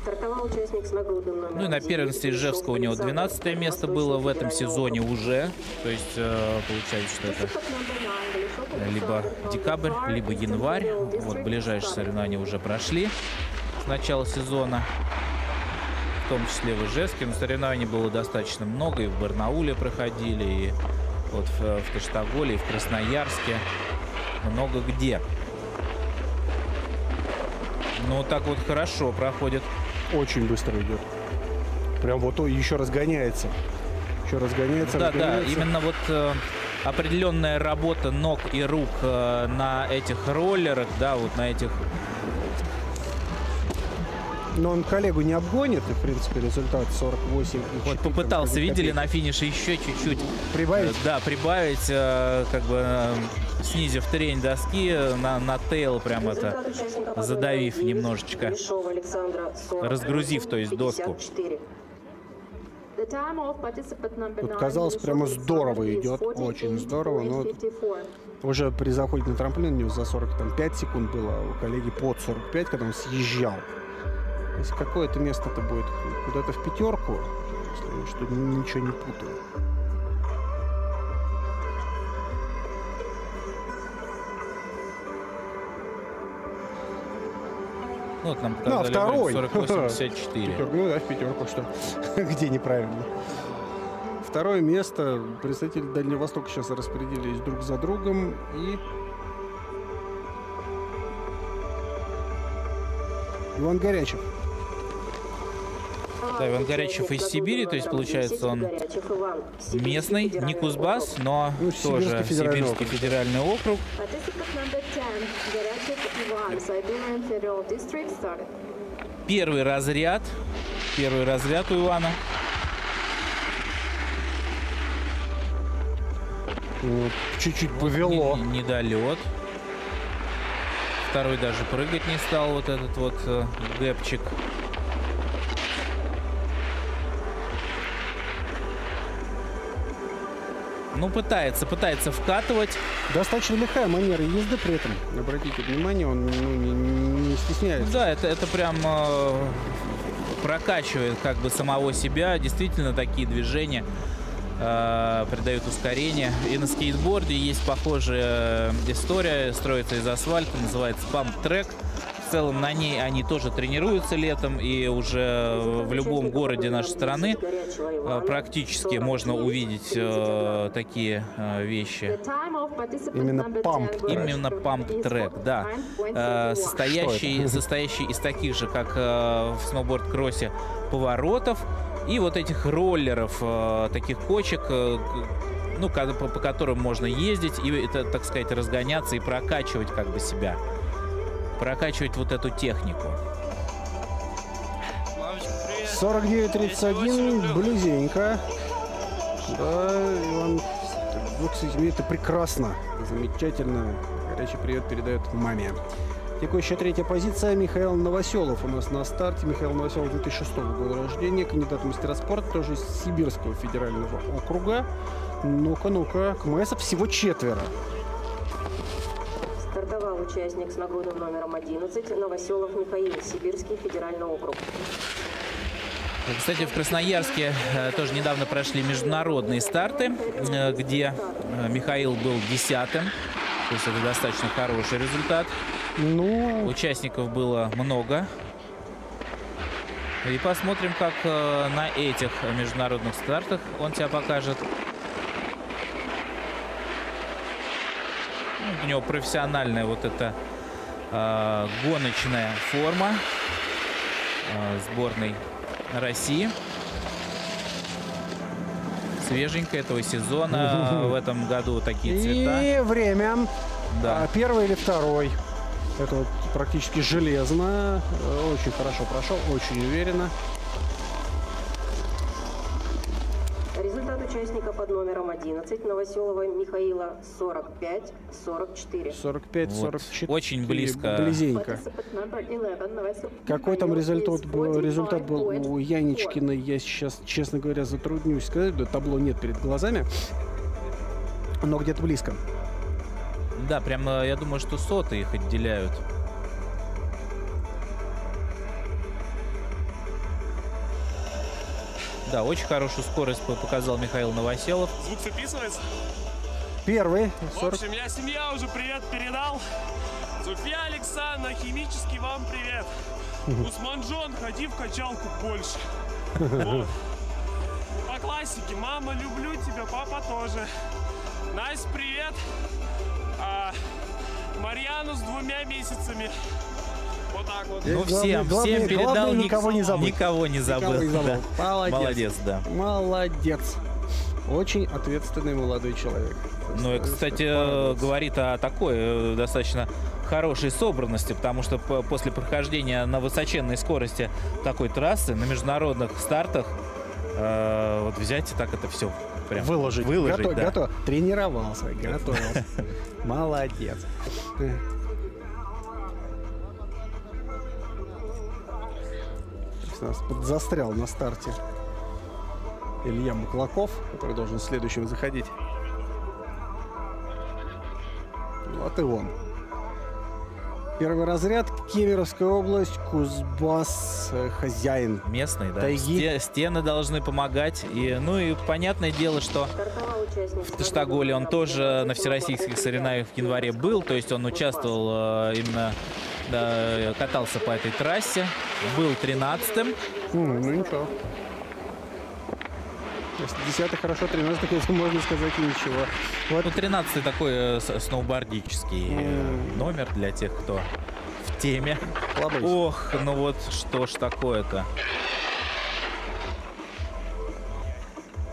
Стартовал участник с нагрудным номером Ну и на первенстве Ижевска у него 12 место было в этом сезоне уже. То есть получается, что это либо декабрь, либо январь. Вот ближайшие соревнования уже прошли с начала сезона. В том числе в Ижевске. Но соревнований было достаточно много. И в Барнауле проходили, и вот в Таштаголе, и в Красноярске. Много где. Ну, так вот хорошо проходит. Очень быстро идет. Прям вот еще разгоняется. Еще разгоняется, Да, разгоняется. да, именно вот определенная работа ног и рук на этих роллерах, да, вот на этих... Но он коллегу не обгонит, и, в принципе, результат 48. Вот попытался, видели, на финише еще чуть-чуть прибавить? Да, прибавить, как бы снизив трень доски на тейл, прям это, задавив немножечко, разгрузив, то есть, доску. Тут, казалось, прямо здорово идет, очень здорово, но уже при заходе на трамплин у него за 45 секунд было, а у коллеги под 45, когда он съезжал. Если какое-то место-то будет куда-то в пятерку, если я что ничего не путаю. Ну, вот нам показали второй. 48-54. Ну да, в пятерку, что где неправильно. Второе место. Представители Дальнего Востока сейчас распределились друг за другом. И Иван Горячев. Да, Иван Горячев из Сибири, то есть, получается, он местный, не Кузбасс, но тоже Сибирский федеральный округ. Первый разряд у Ивана. Чуть-чуть повело. Недолет. Второй даже прыгать не стал, вот этот вот гэпчик. Ну, пытается вкатывать. Достаточно легкая манера езды при этом. Обратите внимание, он не стесняется. Да, это прям прокачивает как бы самого себя. Действительно, такие движения придают ускорение. И на скейтборде есть похожая история. Строится из асфальта, называется памп-трек. В целом на ней они тоже тренируются летом, и уже в любом городе нашей страны практически можно увидеть такие вещи. Именно памп-трек, да. Состоящий из таких же, как в сноуборд-кроссе, поворотов и вот этих роллеров, таких кочек, ну, по которым можно ездить и, так сказать, разгоняться и прокачивать как бы себя. Прокачивать вот эту технику. 49-31, близенько. Да, Иван, это прекрасно, замечательно. Горячий привет передает маме. Текущая третья позиция. Михаил Новоселов у нас на старте. Михаил Новоселов 2006 года рождения, кандидат в мастера спорта, тоже из Сибирского федерального округа. Ну-ка, КМСов всего 4. Стартовал участник с нагрудным номером 11 Новоселов Михаил, Сибирский федеральный округ. Кстати, в Красноярске тоже недавно прошли международные старты, где Михаил был 10-м. То есть это достаточно хороший результат. Ну, участников было много. И посмотрим, как на этих международных стартах он себя покажет. У него профессиональная вот эта гоночная форма сборной России. Свеженькая этого сезона. В этом году такие цвета. И время. Да. Первый или второй. Это вот практически железно. Очень хорошо прошел, очень уверенно. Результат участника под номером 11 Новоселова Михаила 45-44. 45-44. Вот. Очень близко. Близенько. Какой там результат был у Яничкина, я сейчас, честно говоря, затруднюсь сказать. Табло нет перед глазами. но где-то близко. Да, прямо я думаю, что соты их отделяют. Да, очень хорошую скорость показал Михаил Новоселов. Звук записывается? Первый. В общем, я семья уже привет передал. Софья Александровна, химический вам привет. Усманжон, ходи в качалку больше. Вот. По классике. Мама, люблю тебя, папа тоже. Настя, привет. Марьяну с 2 месяцами. Вот так вот. Ну, всем передал, никого не забыл. Никого не забыл. Да. Молодец, да. Молодец. Очень ответственный молодой человек. Ну, и, кстати, говорит о такой достаточно хорошей собранности, потому что после прохождения на высоченной скорости такой трассы на международных стартах вот взять и так это все прям выложить, да. Готов. Тренировался, готовился. Молодец. Нас застрял на старте Илья Маклаков, который должен следующим заходить. Вот и он. Первый разряд, Кемеровская область, Кузбасс, хозяин. Местный, да. Тайги. Стены должны помогать. Ну и понятное дело, что в Таштаголе он тоже на всероссийских соревнованиях в январе был. То есть он участвовал именно, да, катался по этой трассе. Был 13-м. Ну ничего. Если 10-й хорошо, 13-й, если можно сказать, и ничего. Вот. Ну, 13-й такой сноубордический номер для тех, кто в теме. Слабый. Ох, ну вот что ж такое-то.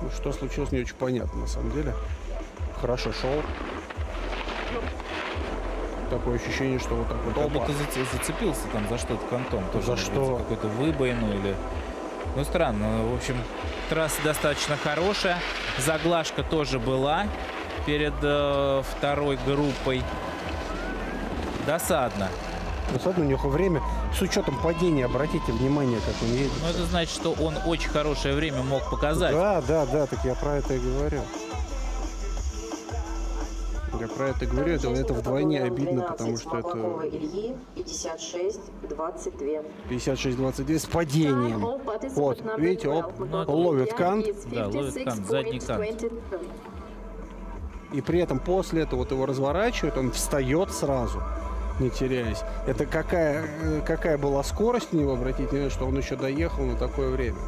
Ну, что случилось, не очень понятно, на самом деле. Хорошо шел. Такое ощущение, что вот так вот. Он будто зацепился там за что-то кантом. Тоже, за что? Какую-то выбоину или... Ну, странно. В общем, трасса достаточно хорошая. Заглажка тоже была перед второй группой. Досадно. Досадно, у него время. С учетом падения, обратите внимание, как он едет. Ну, это значит, что он очень хорошее время мог показать. Да, так я про это и говорю. Я про это говорю, это вдвойне обидно, потому что это 56-22 с падением. Вот, видите, ловит кант. Да, ловит кант, задний кант. И при этом после этого вот его разворачивают, он встает сразу, не теряясь. Это какая была скорость у него, обратите внимание, что он еще доехал на такое время.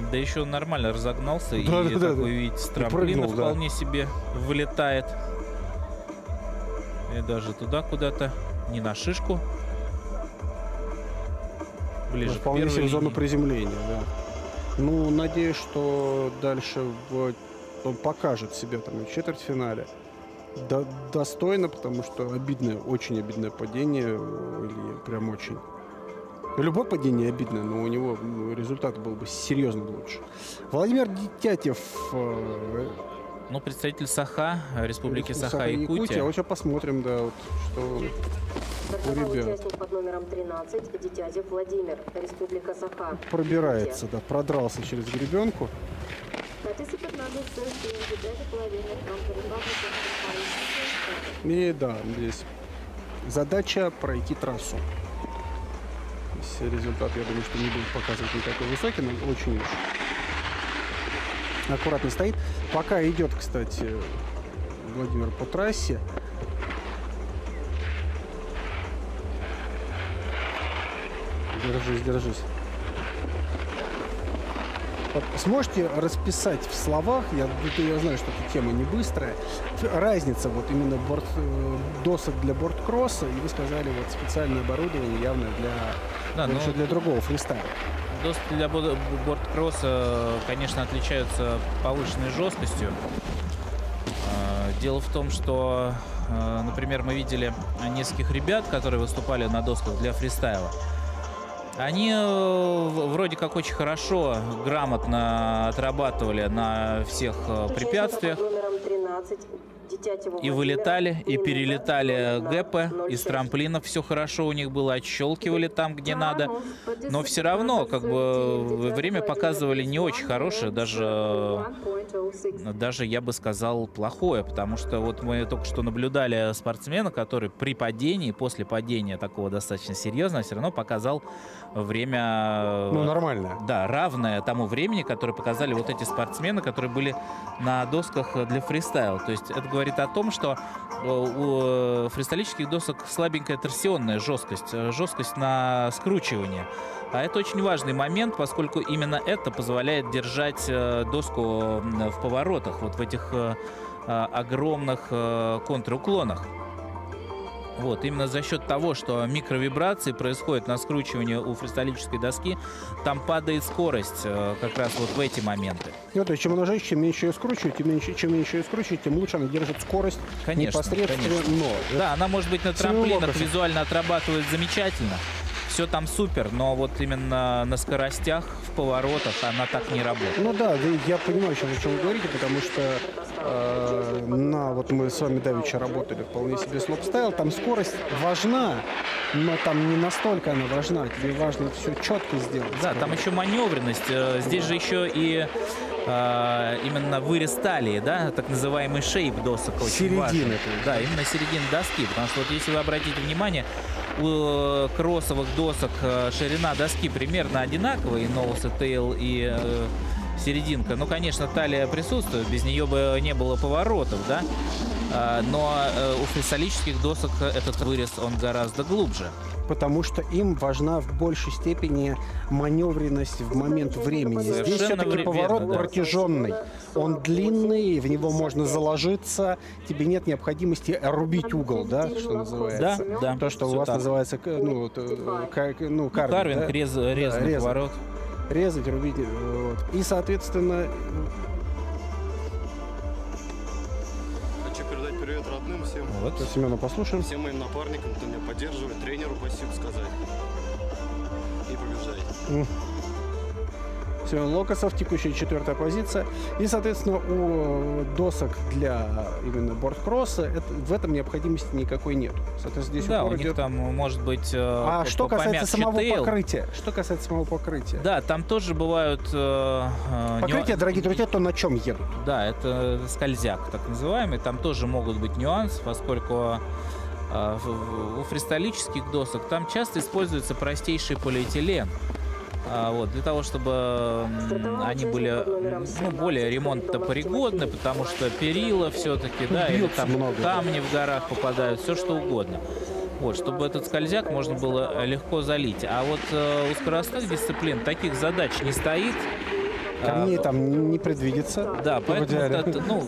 Да еще он нормально разогнался, и да, такой, видите, с трамплина вполне себе вылетает. И даже туда куда-то, не на шишку. Ближе к вполне себе в зону приземления, да. Ну, надеюсь, что дальше он покажет себя там в четвертьфинале. Достойно, потому что обидное, очень обидное падение. Или прям очень. Любое падение обидное, но у него результат был бы серьезно лучше. Владимир Дитятев. Ну, представитель Саха, Республики Саха-Якутия. Вот сейчас посмотрим, да, вот, что у ребят. Участник под номером 13, Дитятев Владимир, Республика Саха. Пробирается, да, продрался через гребенку. И да, здесь задача пройти трассу. Здесь результат, я думаю, что не будет показывать никакой высокий, но очень уж аккуратно стоит. Пока идет, кстати, Владимир по трассе. Держись. Вот сможете расписать в словах, я знаю, что эта тема не быстрая, разница вот именно досок для борткросса, и вы сказали, вот специальное оборудование явно для другого фристайла. Доски для борткросса, конечно, отличаются повышенной жесткостью. Дело в том, что, например, мы видели нескольких ребят, которые выступали на досках для фристайла. Они вроде как очень хорошо, грамотно отрабатывали на всех препятствиях. и вылетали, и перелетали гэпы из трамплинов, все хорошо у них было, отщелкивали там, где надо, но все равно как бы время показывали не очень хорошее, даже я бы сказал плохое, потому что вот мы только что наблюдали спортсмена, который при падении, после падения такого достаточно серьезного, все равно показал время... Ну, нормальное. Да, равное тому времени, которое показали вот эти спортсмены, которые были на досках для фристайла. То есть это говорит о том, что у фристайлических досок слабенькая торсионная жесткость, жесткость на скручивание. А это очень важный момент, поскольку именно это позволяет держать доску в поворотах, вот в этих огромных контруклонах. Вот, именно за счет того, что микровибрации происходят на скручивании у фристайлической доски, там падает скорость как раз вот в эти моменты. Ну, то есть чем она жестче, чем меньше ее скручивать, чем меньше ее скручивать, тем лучше она держит скорость, конечно, непосредственно. Конечно. Но да, она, может быть, на трамплинах визуально отрабатывает замечательно. Все там супер, но вот именно на скоростях, в поворотах она так не работает. Ну да, я понимаю сейчас, о чем вы говорите, потому что вот мы с вами давеча работали вполне себе слоупстайл, там скорость важна, но там не настолько она важна, тебе важно все четко сделать. Да, там еще маневренность, здесь же еще и именно вырез талии, да, так называемый шейп досок очень важен. Да, именно середина доски, потому что вот если вы обратите внимание, у кроссовых досок ширина доски примерно одинаковая, и ноус, и тейл, и серединка. Ну, конечно, талия присутствует, без нее бы не было поворотов, да, но у фристайлических досок этот вырез, он гораздо глубже. Потому что им важна в большей степени маневренность в момент времени. Совершенно здесь все-таки поворот верно, да. протяженный. Он длинный, в него можно заложиться. Тебе нет необходимости рубить угол, да, что называется. Да, да. То, что у вас так. называется карвинг, Карвинг, да? резный поворот. Резать, рубить. Вот. И, соответственно... Хочу передать привет родным всем. Вот. Семена послушаем. Всем моим напарникам, кто меня поддерживает, тренеру спасибо сказать. И побеждайте. Семен Локосов, текущая 4-я позиция. И, соответственно, у досок для именно бордкросса в этом необходимости никакой нет. Соответственно, здесь да, у них идет... там может быть что касается самого тейл. покрытия? Что касается самого покрытия? Да, там тоже бывают... Покрытие, дорогие друзья, то на чем едут? Да, это скользяк, так называемый. Там тоже могут быть нюансы, поскольку у фристайлических досок там часто используется простейший полиэтилен. Вот, для того, чтобы они были более ремонтопригодны, потому что перила все-таки, да, или там камни в горах попадают, все что угодно. Вот, чтобы этот скользяк можно было легко залить. А вот у скоростных дисциплин таких задач не стоит. Камней там не предвидится. Да, поэтому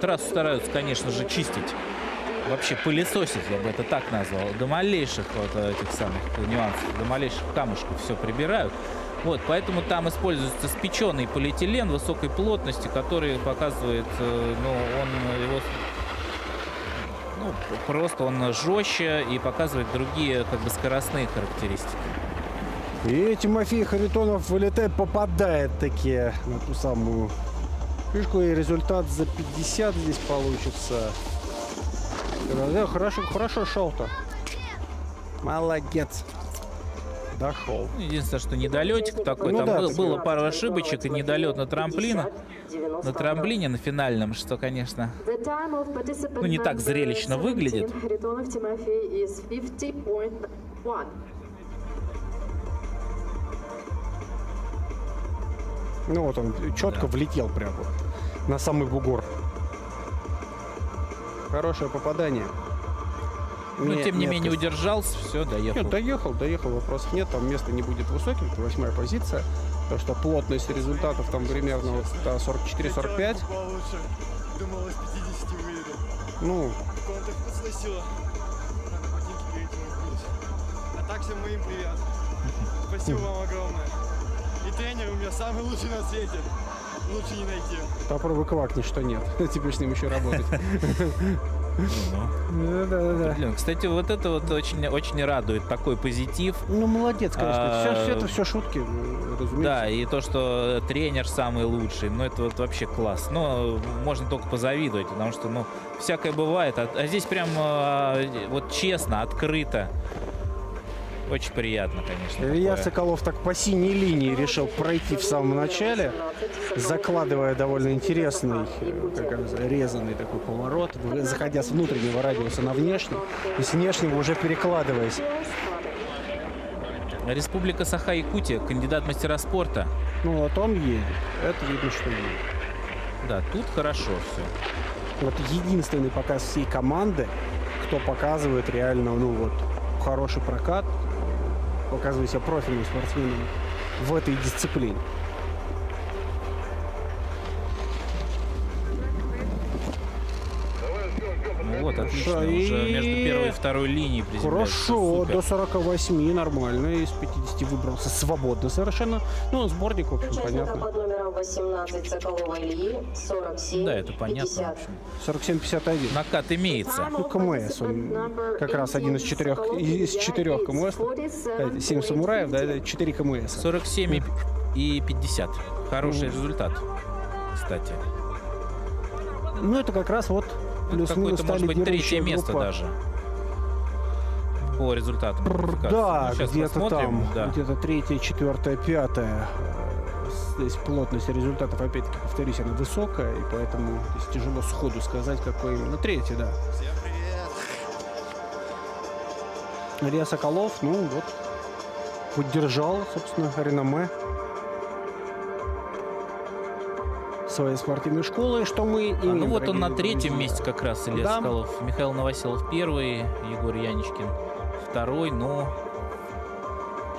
трассу стараются, конечно же, чистить. Вообще пылесосить, я бы это так назвал, до малейших вот этих самых нюансов, до малейших камушков все прибирают. Вот, поэтому там используется спеченный полиэтилен высокой плотности, который показывает, он жестче и показывает другие как бы скоростные характеристики. И Тимофей Харитонов вылетает, попадает таки на ту самую фишку, и результат за 50 здесь получится. Хорошо шел-то. Молодец. Дошел. Единственное, что недолетик такой. Там было пару ошибочек и недолет на трамплине. На трамплине, на финальном, что, конечно, не так зрелищно выглядит. Ну вот он четко влетел прямо на самый бугор. Хорошее попадание. Но тем не менее удержался, все, доехал. Нет, доехал, вопросов нет, там место не будет высоким, это 8-я позиция, потому что плотность результатов там примерно 44-45. Думал, из 50 выеду. Ну. Он так подсносило. Надо ботинки перейти на курс. А так всем моим привет. Спасибо вам огромное. И тренер у меня самый лучший на свете. Лучше не найти. Попробуй квакни, что нет. Тебе с ним еще работать. Да. Блин, кстати, вот это вот очень, очень радует, такой позитив. Ну, молодец, конечно. Это все шутки, разумеется. Да, и то, что тренер самый лучший, ну это вот вообще класс. Но можно только позавидовать, потому что, ну, всякое бывает. А здесь прям вот честно, открыто. Очень приятно, конечно. Илья такое. Соколов так по синей линии решил пройти в самом начале, закладывая довольно интересный, резанный такой поворот, заходя с внутреннего радиуса на внешний, и с внешнего уже перекладываясь. Республика Саха-Якутия, кандидат в мастера спорта. Ну вот он едет, это видно, что едет. Да, тут хорошо все. Вот единственный показ всей команды, кто показывает реально, ну вот, хороший прокат, показывая себя профильным спортсменом в этой дисциплине. Ну вот, отлично. И Уже между первой и второй линией приземляется. Хорошо, Супер. до 48 нормально, из 50 выбрался свободно совершенно. Ну, сборник, в общем, Участникам понятно. под номером 18 Соколова Ильи 47 Да, это понятно, в 50. общем. 47-51. Накат имеется. Ну, КМС, он как раз один из четырех КМС. 7 самураев, да, это 4 КМС. 47 и 50. Хороший результат, кстати. Ну, это как раз вот плюс-минус Какое-то, та может быть, третье лидирующая место группа. даже. По результатам квалификации. Да, Ну, сейчас где-то посмотрим, там, да. где-то 3, 4, 5. Здесь плотность результатов, опять-таки, повторюсь, она высокая, и поэтому здесь тяжело сходу сказать, какой именно. 3, да. Всем привет. Илья Соколов, ну вот, поддержал, собственно, реноме своей спортивной школы. Что мы имеем? Ну вот он на дорогие третьем друзья? месте как раз, Илья Да. Соколов. Михаил Новоселов первый, Егор Яничкин второй. Но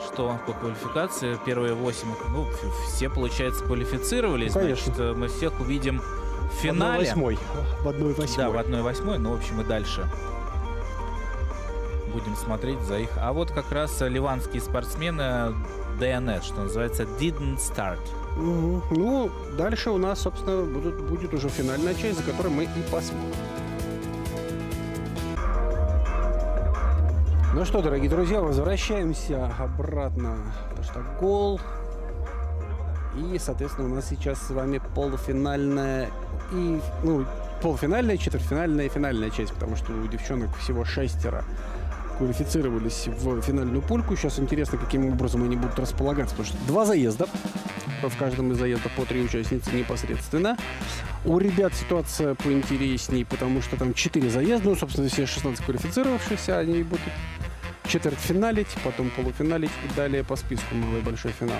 что по квалификации? Первые 8. Ну, все, получается, квалифицировались. Конечно. Значит, мы всех увидим в В финале. 1/8. В 1/8. Да, в 1/8. Ну, в общем, и дальше будем смотреть за их. А вот как раз ливанские спортсмены DNS, что называется, didn't start. Мгм. Ну, дальше у нас, собственно, будет уже финальная часть, за которой мы и посмотрим. Ну что, дорогие друзья, возвращаемся обратно в Штатгол. И, соответственно, у нас сейчас с вами полуфинальная и, ну, полуфинальная, четвертьфинальная и финальная часть, потому что у девчонок всего 6 квалифицировались в финальную пульку. Сейчас интересно, каким образом они будут располагаться, потому что 2 заезда. В каждом из заездов по 3 участницы непосредственно. У ребят ситуация поинтересней, потому что там 4 заезда, ну, собственно, все 16 квалифицировавшихся, они будут четвертьфиналить, потом полуфиналить и далее по списку малый и большой финала.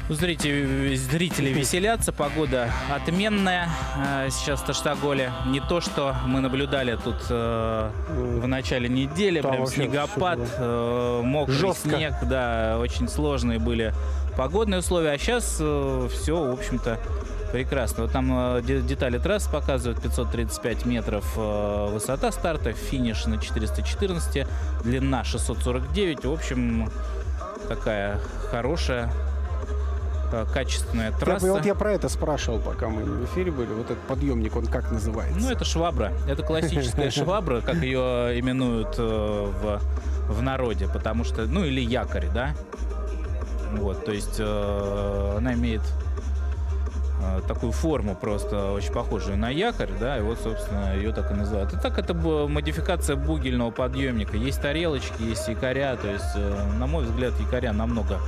Зрители веселятся, погода отменная сейчас в Таштаголе. Не то, что мы наблюдали тут в начале недели, Там прям вообще снегопад, всё мокрый жестко. снег, да, очень сложные были погодные условия. А сейчас все, в общем-то, прекрасно. Вот там детали трассы показывают: 535 метров высота старта, финиш на 414, длина 649. В общем, такая хорошая, качественная трасса. Вот я про это спрашивал, пока мы в эфире были. Вот этот подъемник, он как называется? Ну, это швабра. Это классическая швабра, как ее именуют в народе, потому что, ну, или якорь, да? Вот, то есть она имеет такую форму, просто очень похожую на якорь, да, и вот, собственно, ее так и называют. И так это модификация бугельного подъемника. Есть тарелочки, есть якоря, то есть, на мой взгляд, якоря намного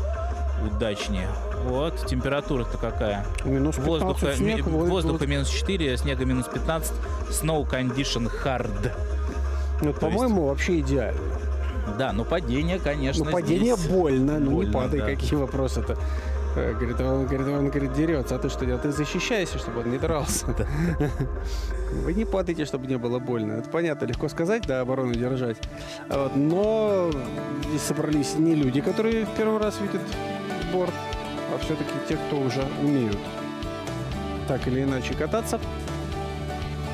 удачнее. Вот, температура-то какая? Минус 15 снег, воздуха минус 4, снега минус 15, snow condition hard. Ну, по-моему, вообще идеально. Да, но падение, конечно, Ну, падение здесь больно, ну не больно, падай, да. какие вопросы-то. Говорит, он дерется, а ты что делаешь? Ты защищаешься, чтобы он не дрался. Вы не падайте, чтобы не было больно. Это понятно, легко сказать, да, оборону держать. Вот, но здесь собрались не люди, которые в первый раз видят борт, а все-таки те, кто уже умеют так или иначе кататься.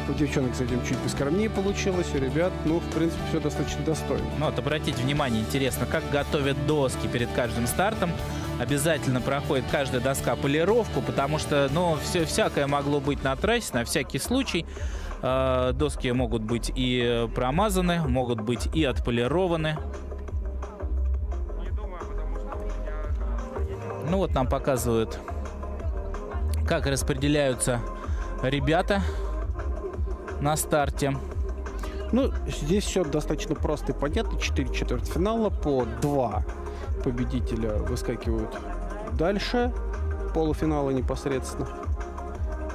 У девчонок с этим чуть поскромнее получилось, у ребят, ну, в принципе, все достаточно достойно. Ну вот, обратите внимание, интересно, как готовят доски перед каждым стартом. Обязательно проходит каждая доска полировку, потому что, ну, всякое могло быть на трассе, на всякий случай. Доски могут быть и промазаны, могут быть и отполированы. Ну вот нам показывают, как распределяются ребята на старте. Ну, здесь все достаточно просто и понятно. 4 четвертьфинала, по 2 победителя выскакивают дальше, полуфинала непосредственно.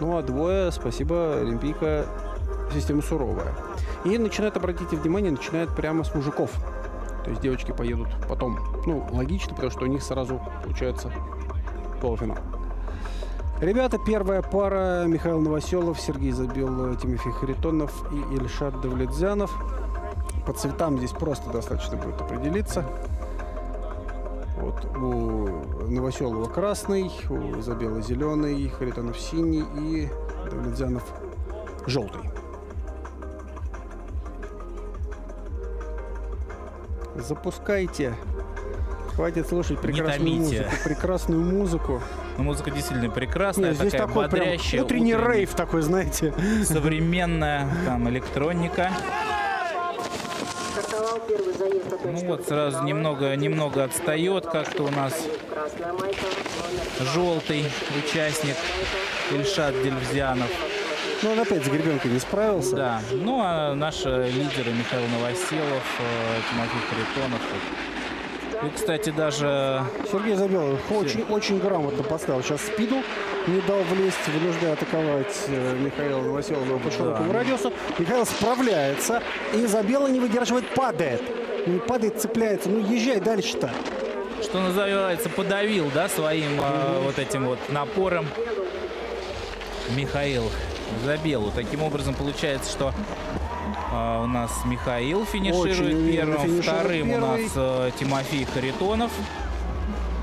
Ну а 2, спасибо, Олимпийка, система суровая. И начинают, обратите внимание, начинают прямо с мужиков. То есть девочки поедут потом. Ну, логично, потому что у них сразу получается полуфинал. Ребята, первая пара: Михаил Новоселов, Сергей Забел, Тимофей Харитонов и Ильшат Давлетзянов. По цветам здесь просто достаточно будет определиться. Вот у Новоселова красный, у Забела зеленый, Харитонов синий и Давлетзянов желтый. Запускайте. Хватит слушать прекрасную музыку. Ну, музыка действительно прекрасная, здесь такая такой бодрящая, утренний рейв такой, знаете. Современная там электроника. Ну вот сразу немного отстает как-то у нас желтый участник Ильшат Давлетзянов. Ну, он опять с гребенкой не справился. Да. Ну, а наши лидеры Михаил Новоселов, Тимофей Харитонов. И, кстати, даже Сергей Забелов очень грамотно поставил сейчас спиду, не дал влезть, вынуждая атаковать Михаила Новоселова по широкому радиусу. Михаил справляется, и Забела не выдерживает, падает. Не падает, цепляется. Ну, езжай дальше-то. Что называется, подавил, да, своим вот этим вот напором Михаил Забелу. Таким образом, получается, что у нас Михаил финиширует первым, вторым у нас Тимофей Харитонов.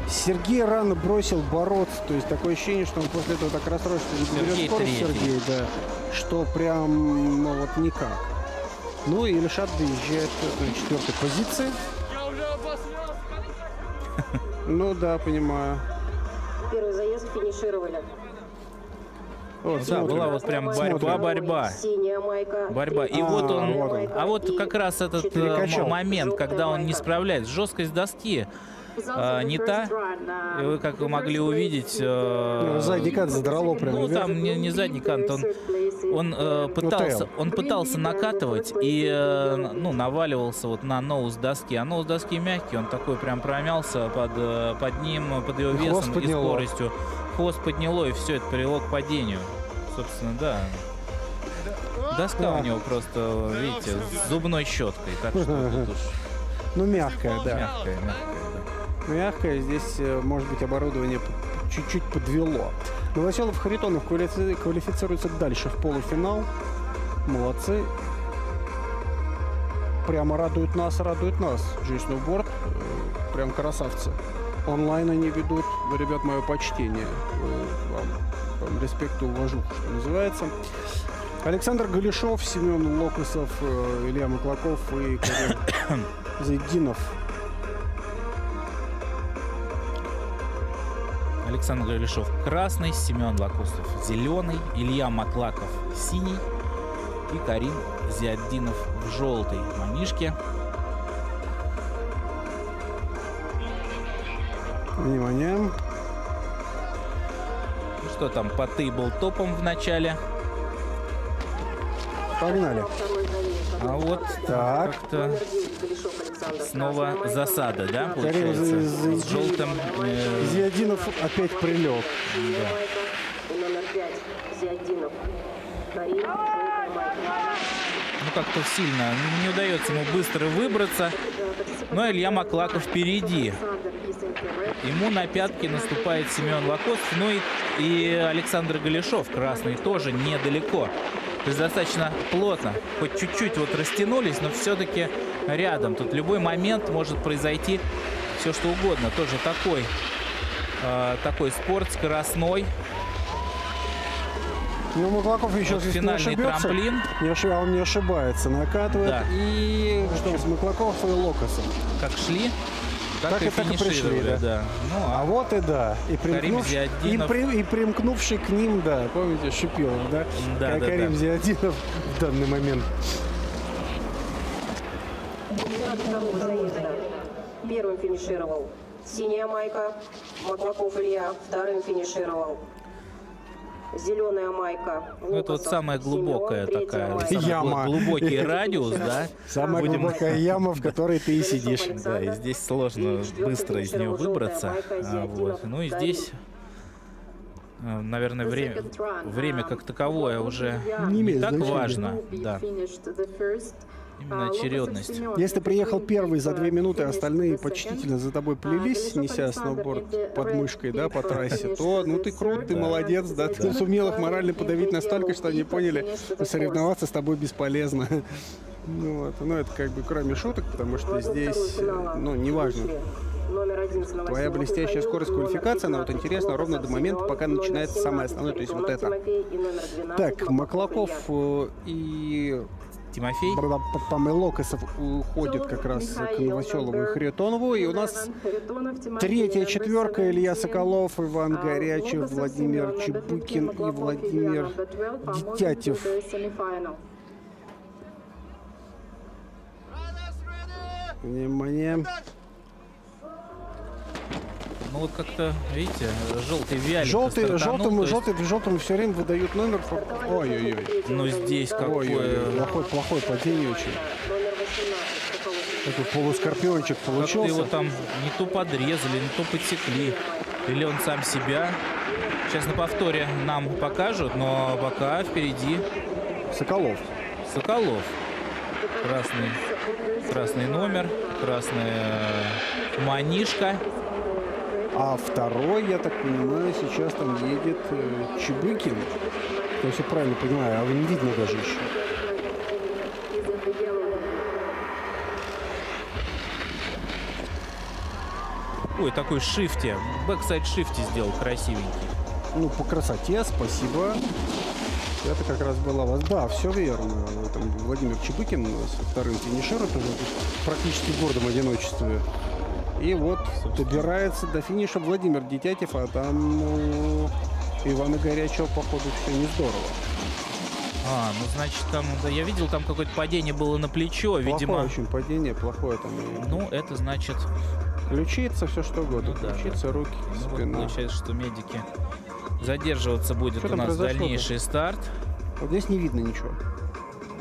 Сергей рано бросил бороться, то есть такое ощущение, что он после этого так расстроился, Сергей, да, что прям, ну вот никак. Ну и Ильшат доезжает до 4-й позиции. Я уже обосрался. Ну да, понимаю. Первый заезд финишировали. Вот, да, была вот прям борьба. Борьба. И вот он, а вот как раз этот момент, когда он не справляется. Жесткость доски не та. И вы, как вы могли увидеть... задний кант задрало прям. Ну, там не задний кант. Он пытался накатывать и ну, наваливался вот на ноус доски. А ноус доски мягкий, он такой прям промялся под ним, под его весом и скоростью. Хвост подняло, и все это привело к падению. Собственно, да. Доска у него просто, видите, с зубной щеткой. Так что тут уж... Ну, мягкая, да. Мягкая, да. Мягкая. Здесь, может быть, оборудование чуть-чуть подвело. Новоселов, Харитонов квалифицируются дальше в полуфинал. Молодцы. Прямо радуют нас. G-Snowboard. Прям красавцы. Онлайн они ведут. Ребят, мое почтение. Вам респект и уважуха, что называется. Александр Галишов, Семен Локосов, Илья Маклаков и Карим Зайдинов. Александр Галишов красный, Семен Локосов зеленый, Илья Маклаков синий и Карим Зиаддинов в желтой манишке. Внимание. Ну что там по тейбл-топам в начале? Погнали. А вот как-то снова засада, да, получается? С желтым. Зиаддинов опять прилег. Да. Номер 5. Зиаддинов. Карим. Ну, как-то сильно не удается ему быстро выбраться. Но Илья Маклаков впереди. Ему на пятки наступает Семен Локосов. Ну и Александр Галишов, красный, тоже недалеко. То есть достаточно плотно. Хоть чуть-чуть вот растянулись, но все-таки рядом. Тут любой момент может произойти все что угодно. Тоже такой спорт скоростной. Ну, Маклаков еще Вот здесь не финальный ошибется. трамплин. Он не ошибается, накатывает. Да. И что с Маклаков и Локасом. Как шли, так и пришли, финишировали. Да. Ну, А вот и да. И, Карим Зиаддинов. и примкнувший к ним, да, помните, Шипилов, да? Да, да, Карим да. Зиаддинов в данный момент. Первым финишировал синяя майка, Маклаков Илья. Вторым финишировал зеленая майка. ну, это вот Лукасов самая Семен. глубокая Третья такая, майка. самый Яма. глубокий радиус, да. Самая Будем- глубокая яма, в которой ты и сидишь. Да, и здесь сложно быстро из нее выбраться. Вот. Ну и здесь, наверное, время как таковое уже Не не имеет так значения. важно. Да, именно очередность. Если ты приехал первый за 2 минуты, а остальные почтительно за тобой плелись, неся сноуборд под мышкой, да, по трассе, то, ну, ты крут, ты молодец, да, ты сумел их морально подавить настолько, что они поняли, что соревноваться с тобой бесполезно. Ну, вот. Ну, это как бы кроме шуток, потому что здесь, ну, неважно. Твоя блестящая скорость квалификации, она вот интересна ровно до момента, пока начинается самое основное, то есть вот это. Так, Маклаков и Тимофей. Локасов уходит как раз к Новоселову и Харитонову. И у нас третья четверка: Илья Соколов, Иван Горячев, Владимир Чебыкин и Владимир Детятев. Внимание. Ну вот как-то, видите, желтый вялик стартанул, то есть, Желтым все время выдают номер. Ой-ой-ой. ну здесь какое... Плохое падение очень. Такой полускорпиончик Как-то получился. его там не то подрезали, не то подсекли. Или он сам себя. Сейчас на повторе нам покажут, но пока впереди Соколов. Соколов. Красный номер, красная манишка. А второй, я так понимаю, сейчас там едет Чебыкин. То есть я правильно понимаю, а вы не видно даже еще. Ой, такой шифте. Бэксайд шифте сделал красивенький. Ну, по красоте, спасибо. Это как раз была вас. Да, все верно. Там Владимир Чебыкин со вторым финиширует уже практически в гордом одиночестве. И вот добирается до финиша Владимир Детятев, а там Ивана Горячего, походу, все не здорово. А, ну значит там, да, я видел, там какое-то падение было на плечо, видимо. Плохое очень падение, плохое там. Ну, это значит, Ключица, все что угодно. Ну да, Ключица, руки, ну, вот спина. получается, что медики задерживаться будет Что у там нас произошло-то? дальнейший старт. Вот здесь не видно ничего.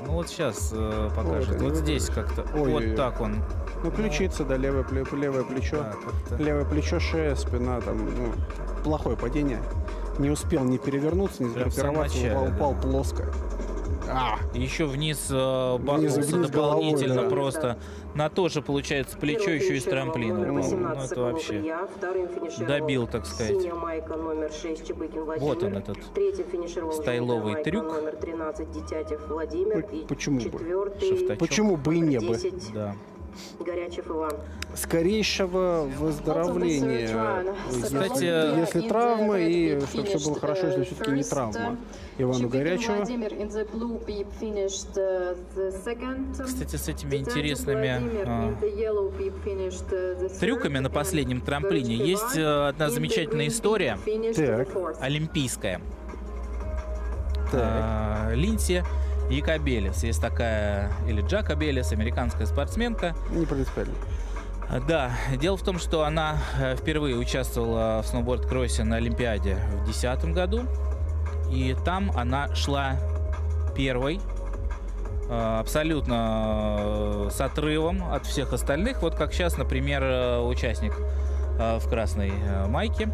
Ну вот сейчас покажет. это не Вот здесь выглядит. как-то. Ой-ой-ой. Вот так он. Ну, ключица, да, левое плечо. Да, как-то. Левое плечо, шея, спина, там, ну, плохое падение. Не успел ни перевернуться, ни Прям в самом сгруппироваться, начале, упал да. плоско. И еще вниз бахнулся вниз дополнительно головой, да. просто на то же, получается, плечо еще и с трамплина. Ну, Ну, это вообще добил, так сказать. Синяя майка номер 6 Чебыкин Владимир. Вот он, этот Третьим финишировал стайловый желтая майка трюк. номер 13 Детятев Владимир. И Почему бы? четвертый Шифтачок. Почему бы и не бы? 10 Да. Горячев Иван. Скорейшего выздоровления. Кстати, если травма, и чтобы все было хорошо, если все-таки не травма. Ивану Горячего. Кстати, с этими интересными трюками на последнем трамплине есть одна замечательная история, Так. олимпийская. Так. Линдси Якобелис. Есть такая, или Джакобелис, американская спортсменка. Не принципиально. Да, дело в том, что она впервые участвовала в сноуборд-кроссе на Олимпиаде в 2010 году. И там она шла первой, абсолютно с отрывом от всех остальных. Вот как сейчас, например, участник в красной майке.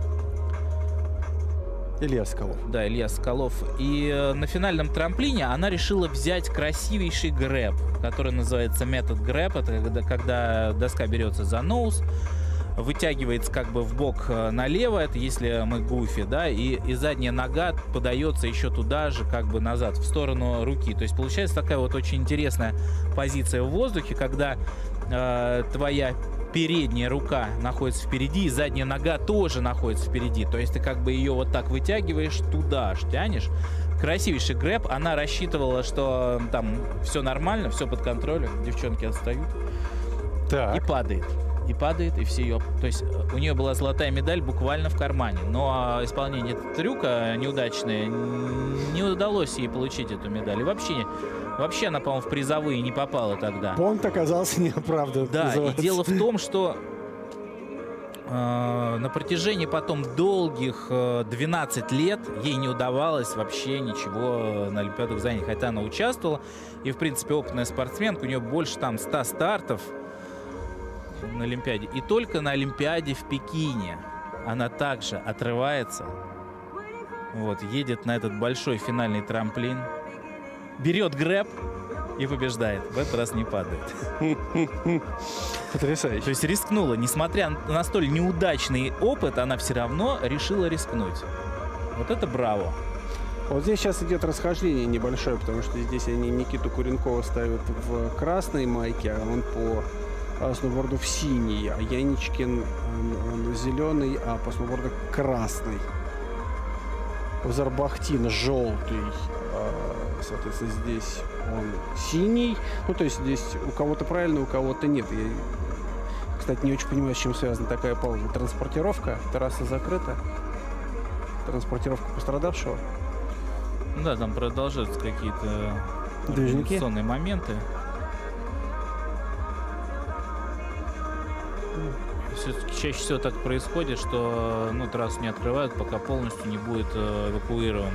Илья Соколов. Да, Илья Соколов. И на финальном трамплине она решила взять красивейший грэб, который называется метод грэб. Это когда доска берется за ноус, вытягивается как бы в бок налево, это если мы гуфи, да, и задняя нога подается еще туда же, как бы назад, в сторону руки. То есть получается такая вот очень интересная позиция в воздухе, когда твоя передняя рука находится впереди, и задняя нога тоже находится впереди. То есть ты как бы ее вот так вытягиваешь, туда аж тянешь. Красивейший грэб. Она рассчитывала, что там все нормально, все под контролем. Девчонки отстают. Так. И падает. И падает, и все ее... То есть у нее была золотая медаль буквально в кармане. Но исполнение этого трюка неудачное, не удалось ей получить эту медаль. И вообще она, по-моему, в призовые не попала тогда. Понт оказался неоправдан. Да, и дело в том, что на протяжении потом долгих 12 лет ей не удавалось вообще ничего на Олимпиадах занять. Хотя она участвовала, и, в принципе, опытная спортсменка, у нее больше там 100 стартов на Олимпиаде. И только на Олимпиаде в Пекине она также отрывается, вот, едет на этот большой финальный трамплин, берет грэб и побеждает. В этот раз не падает. Потрясающе. То есть рискнула. Несмотря на столь неудачный опыт, она все равно решила рискнуть. Вот это браво. Вот здесь сейчас идет расхождение небольшое, потому что здесь они Никиту Куренкова ставят в красной майке, а он по сноуборду в синий, а Яничкин зеленый, а по сноуборду красный. Зарбахтин желтый, соответственно, здесь он синий. Ну, то есть здесь у кого-то правильно, у кого-то нет. Я, кстати, не очень понимаю, с чем связана такая пауза. Транспортировка, трасса закрыта. Транспортировка пострадавшего. Да, там продолжаются какие-то организационные моменты. Чаще всего так происходит, что трассу не открывают, пока полностью не будет эвакуирован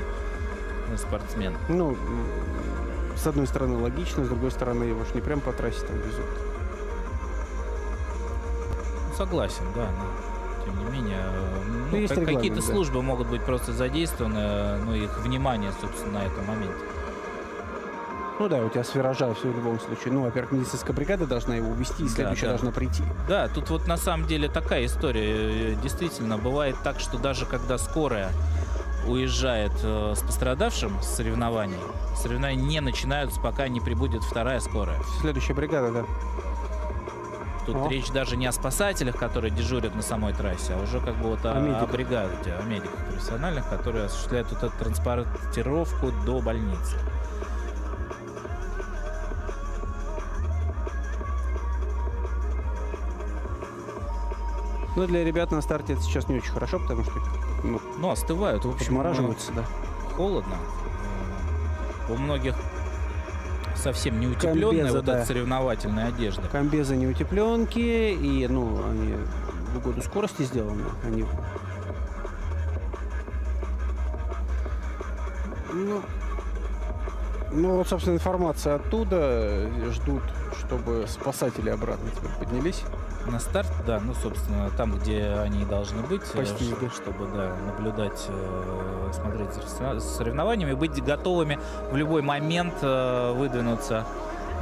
спортсмен. Ну, с одной стороны логично, с другой стороны его ж не прям по трассе там везут. Согласен, да, но тем не менее, какие-то службы могут быть просто задействованы, их внимание, собственно, на этом моменте. Ну да, у тебя с виража все в любом случае. Ну, во-первых, медицинская бригада должна его увезти, и следующая должна прийти. Да, тут вот на самом деле такая история. Действительно, бывает так, что даже когда скорая уезжает с пострадавшим с соревнований, соревнования не начинаются, пока не прибудет вторая скорая. Следующая бригада, да. Тут речь даже не о спасателях, которые дежурят на самой трассе, а уже как бы вот о бригаде, о медиках профессиональных, которые осуществляют вот эту транспортировку до больницы. Ну, для ребят на старте это сейчас не очень хорошо, потому что... остывают. В общем, подмораживаются, да. Холодно. У многих совсем не утепленная эта соревновательная одежда. Комбезы не утепленки, и, они в угоду скорости сделаны. Они... вот, собственно, информация оттуда. Ждут, чтобы спасатели обратно теперь поднялись. На старт, да, собственно, там, где они должны быть, спасти, чтобы наблюдать, смотреть за соревнованиями, быть готовыми в любой момент выдвинуться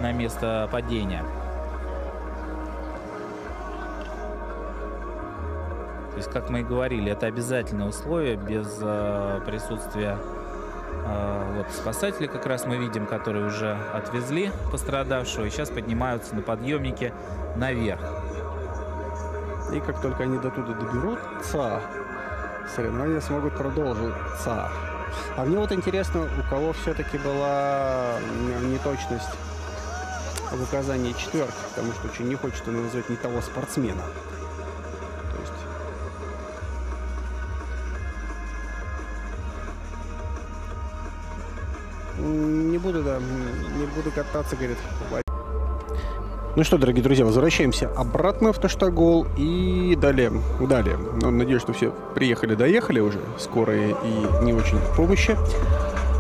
на место падения. То есть, как мы и говорили, это обязательное условие. Без присутствия спасатели, как раз мы видим, которые уже отвезли пострадавшего и сейчас поднимаются на подъемнике наверх. И как только они до туда доберутся, соревнования смогут продолжиться. А мне вот интересно, у кого все-таки была неточность в указании четверки, потому что очень не хочется назвать не того спортсмена. То есть... Не буду кататься, говорит. Ну что, дорогие друзья, возвращаемся обратно в Таштагол и далее. Надеюсь, что все доехали уже, скорые и не очень помощи.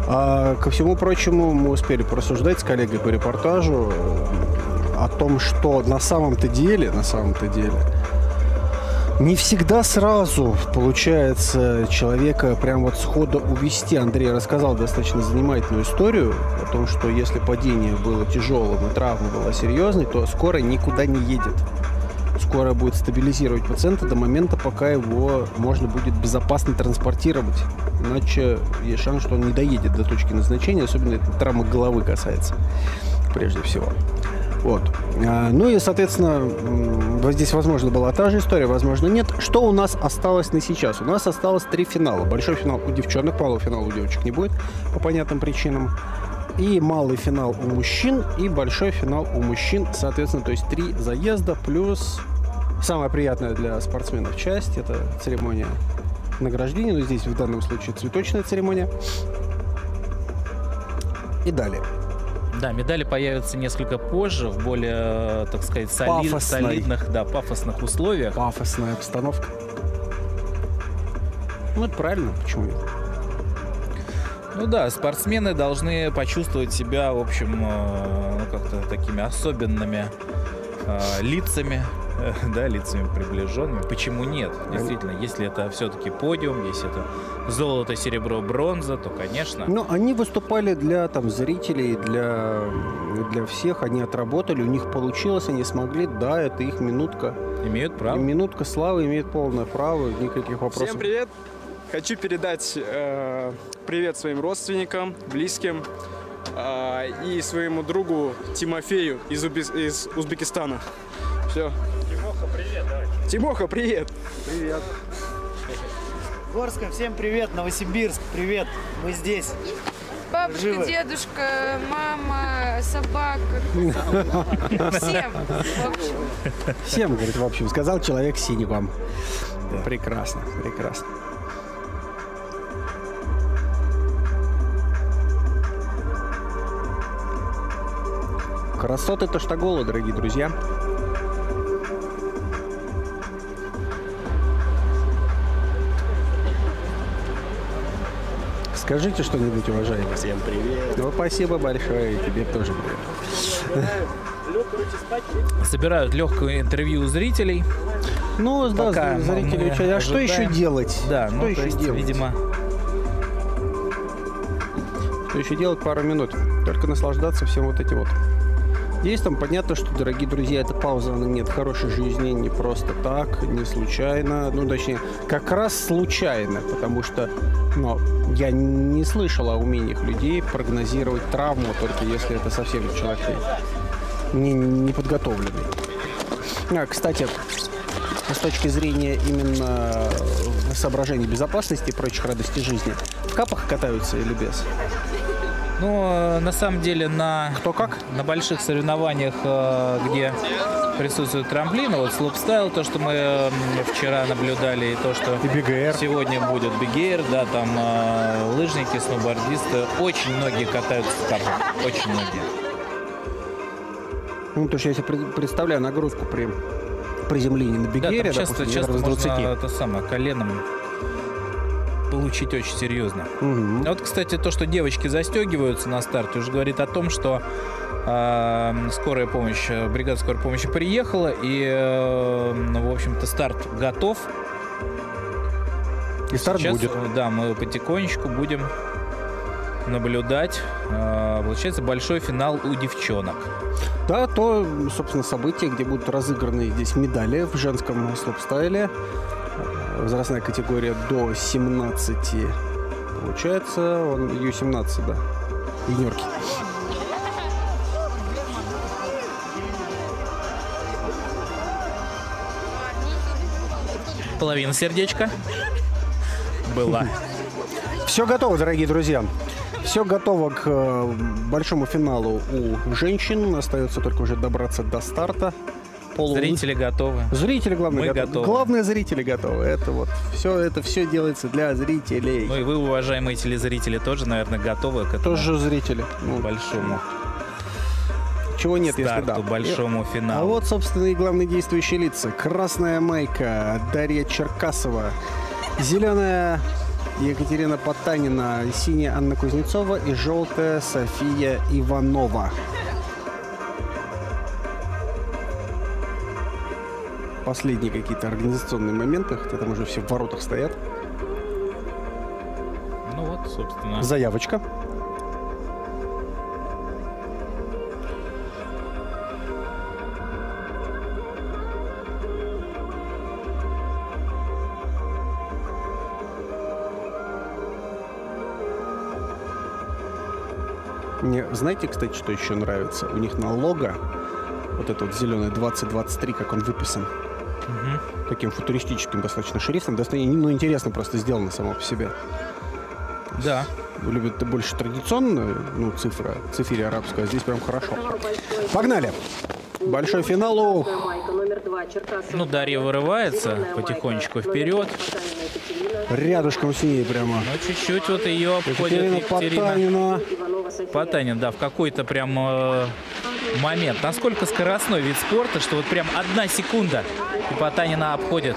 А ко всему прочему, мы успели порассуждать с коллегой по репортажу о том, что на самом-то деле, не всегда сразу получается человека прям вот сходу увести. Андрей рассказал достаточно занимательную историю о том, что если падение было тяжелым и травма была серьезной, то скорая никуда не едет. Скорая будет стабилизировать пациента до момента, пока его можно будет безопасно транспортировать. Иначе есть шанс, что он не доедет до точки назначения, особенно это травма головы касается, прежде всего. Вот. Ну и, соответственно, вот здесь, возможно, была та же история, возможно, нет. Что у нас осталось на сейчас? У нас осталось 3 финала. Большой финал у девчонок, малого финала у девочек не будет по понятным причинам. И малый финал у мужчин, и большой финал у мужчин, соответственно, то есть 3 заезда плюс самая приятная для спортсменов часть – это церемония награждения, но здесь в данном случае цветочная церемония. И далее. Да, медали появятся несколько позже, в более, так сказать, солидных, да, пафосных условиях. Пафосная обстановка. Ну, это правильно, почему нет? Ну да, спортсмены должны почувствовать себя, в общем, ну, как-то такими особенными лицами, да, лицами приближенными. Почему нет? Действительно, если это все-таки подиум, если это золото, серебро, бронза, то, конечно. Но они выступали для там зрителей, для всех, они отработали, у них получилось, они смогли, да, это их минутка. Имеют право. И минутка славы имеет полное право, никаких вопросов. Всем привет! Хочу передать привет своим родственникам, близким и своему другу Тимофею из Узбекистана. Все. Тимоха, привет, давай. Тимоха, привет! Привет. Горском, всем привет, Новосибирск, привет, мы здесь. Бабушка, Живы. дедушка, мама, собака. Всем, в общем. Всем, говорит, в общем, сказал человек синий вам. Да. Прекрасно, прекрасно. Красоты Таштагола, дорогие друзья. Скажите что-нибудь, уважаемый. Всем привет. Ну, спасибо большое, и тебе тоже привет. Собирают легкое интервью у зрителей. Ну, да, Пока зрители мы учат. А что еще ожидаем. делать? Да, что ну, еще то есть, делать? видимо, Что еще делать? Пару минут. Только наслаждаться всем вот этим вот. Здесь там понятно, что, дорогие друзья, эта пауза, она нет хорошей жизни не просто так, не случайно. Ну, точнее, как раз случайно, потому что я не слышал о умениях людей прогнозировать травму, только если это совсем человек не подготовленный. Кстати, с точки зрения именно соображений безопасности и прочих радостей жизни, в капах катаются или без? ну, на самом деле, Кто как? на больших соревнованиях, где присутствуют трамплины, вот слопстайл, то, что мы вчера наблюдали, и то, что И БГР. сегодня будет БГР, да, там лыжники, сноубордисты, очень многие катаются в капах, очень многие. Ну, то есть я себе представляю нагрузку при приземлении на Да, бигере, там часто метров с 20. можно это самое, коленом получить очень серьезно. Мгм. А вот, кстати, то, что девочки застегиваются на старте, уже говорит о том, что скорая помощь, бригада скорой помощи приехала, и, в общем-то, старт готов. И старт Сейчас, будет. да, мы потихонечку будем наблюдать. Получается, большой финал у девчонок. Да, то, собственно, событие, где будут разыграны здесь медали в женском слопстайле. Возрастная категория до 17. Получается, он Ю-17, да. Юниорки. Половина сердечка была. Все готово, дорогие друзья. Все готово к большому финалу у женщин. Остается только уже добраться до старта. Зрители готовы. Зрители, главное, Мы готовы. готовы. Главное, зрители готовы. Это все делается для зрителей. Ну и вы, уважаемые телезрители, тоже, наверное, готовы к этому Тоже зрители. Ну, большому чего нет, если старту, да. большому А финалу. вот, собственно, и главные действующие лица. Красная майка Дарья Черкасова. Зеленая Екатерина Потанина. Синяя Анна Кузнецова. И желтая София Иванова. Последние какие-то организационные моменты, хотя там уже все в воротах стоят. Ну вот, собственно. Заявочка. Мне, знаете, кстати, что еще нравится? У них на лого Вот это вот зеленый 2023, как он выписан. Таким футуристическим достаточно шрифтом. Ну, интересно просто сделано само по себе. Да. Любят больше традиционную, ну, цифре арабскую, а здесь прям хорошо. Погнали! Большой финал. Ну, Дарья вырывается потихонечку вперед. Рядышком с ней прямо. Ну, чуть-чуть вот ее обходит Екатерина Потанина. Да, в какой-то прям момент. Насколько скоростной вид спорта, что вот прям 1 секунда, и Потанина обходит.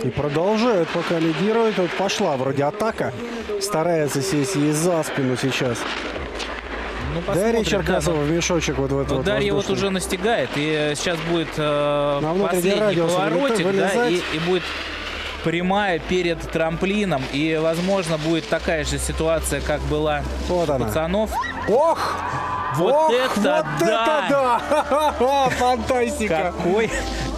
И продолжают пока лидировать. Вот пошла вроде атака. Старается сесть ей за спину сейчас. Ну, Дарья Черкасова в мешочек вот в этот вот Дарья вот уже настигает. И сейчас будет последний поворотик, да, и будет прямая перед трамплином. И, возможно, будет такая же ситуация, как была вот у пацанов. Ох! Вот это вот да! Это да! Фантастика!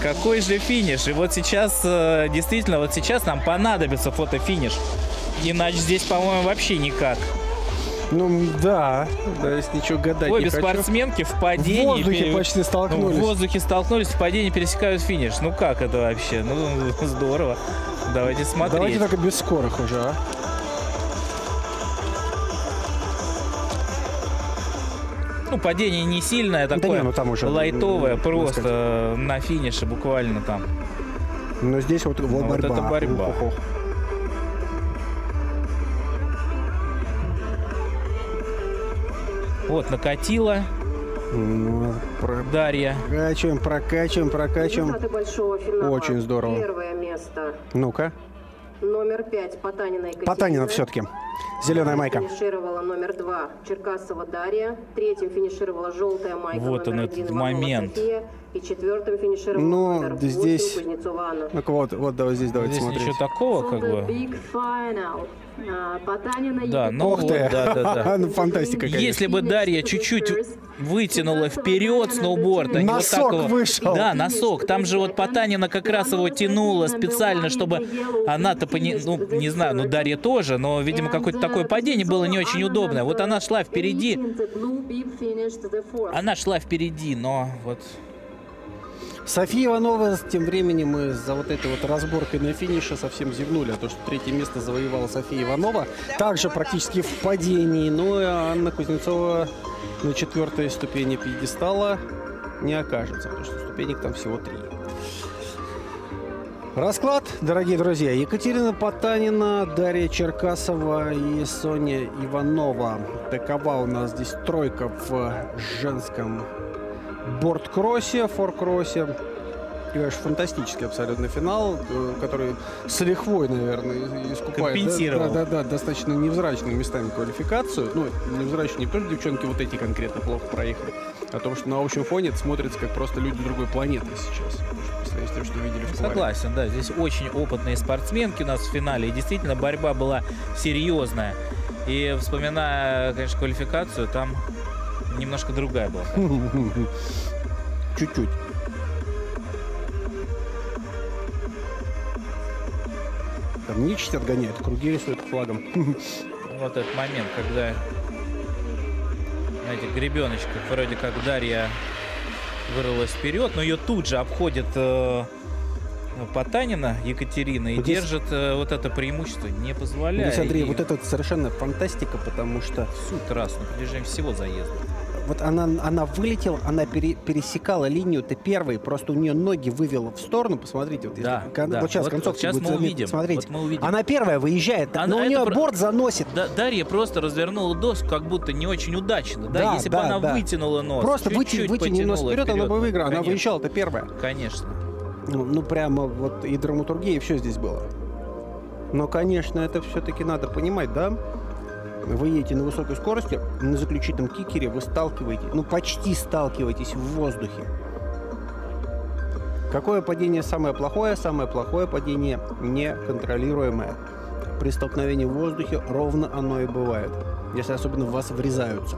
Какой же финиш. И вот сейчас, действительно, вот сейчас нам понадобится фотофиниш. Иначе здесь, по-моему, вообще никак. Ну, да. Да, если ничего гадать Обе не хочу. спортсменки в падении. В воздухе почти столкнулись. В воздухе столкнулись, в падении пересекают финиш. Ну, как это вообще? Ну, здорово. Давайте смотреть. Давайте только без скорых уже, а. Ну, падение не сильное, такое да не, ну, там уже лайтовое, просто на финише буквально там. Но здесь вот борьба. Вот это борьба. Вот, накатила Дарья. Прокачиваем. Очень здорово. Первое место. Ну-ка. Номер 5 Потанина Екатерина. Потанина все-таки. Зеленая майка. Финишировала номер 2 Черкасова Дарья. Третьим финишировала желтая майка. Вот он, этот момент. София. И четвертым финишировала номер 8 здесь... Кузнецова Анна. Ну вот давай здесь давайте смотреть. Ничего такого, как бы. Да, ну Ох ты. Да. Ну, фантастика, конечно. Если бы Дарья чуть-чуть вытянула вперед сноуборд, а не носок вот так его... вышел. Да, носок. Там же вот Потанина как раз его тянула специально, чтобы она-то, ну, не знаю, ну, Дарья тоже, но, видимо, какое-то такое падение было не очень удобное. Вот она шла впереди. Она шла впереди, но вот... София Иванова тем временем из-за вот этой вот разборкой на финише совсем зевнули, а то, что 3-е место завоевала София Иванова, также практически в падении, но Анна Кузнецова на 4-й ступени пьедестала не окажется, потому что ступенек там всего 3. Расклад, дорогие друзья: Екатерина Потанина, Дарья Черкасова и Соня Иванова. Такова у нас здесь тройка в женском борт-кроссе, фор-кроссе. И, конечно, фантастический абсолютно финал, который с лихвой, наверное, искупает. Компенсировал. Да, достаточно невзрачными местами квалификацию. Ну, невзрачно не то, что девчонки вот эти конкретно плохо проехали, а то, что на общем фоне это смотрится как просто люди другой планеты сейчас. По тем, что видели в Согласен, да. Здесь очень опытные спортсменки у нас в финале. И действительно борьба была серьезная. И вспоминая, конечно, квалификацию, там немножко другая была. Чуть-чуть. Там нечисть отгоняет, круги рисует флагом. Вот этот момент, когда на этих гребеночках вроде как Дарья вырвалась вперед, но ее тут же обходит Потанина Екатерина и вот держит вот это преимущество, не позволяя. Здесь, Андрей, вот это совершенно фантастика, потому что... Суд раз на протяжении всего заезда. Вот она вылетела, она пересекала линию-то первой, просто у нее ноги вывела в сторону. Посмотрите, вот, да, вот сейчас концовка сейчас будет мы увидим. Смотрите, вот мы увидим. Она первая выезжает, но у нее борт заносит. Дарья просто развернула доску, как будто не очень удачно. Да? Если бы она вытянула нос, просто вытяни нос вперед, она бы выиграла. Она выезжала-то первая. Конечно. Ну, прямо вот и драматургия, и все здесь было. Но, конечно, это все-таки надо понимать, да? Вы едете на высокой скорости, на заключительном кикере вы сталкиваетесь, ну почти сталкиваетесь в воздухе. Какое падение самое плохое? Самое плохое падение неконтролируемое. При столкновении в воздухе ровно оно и бывает, если особенно в вас врезаются.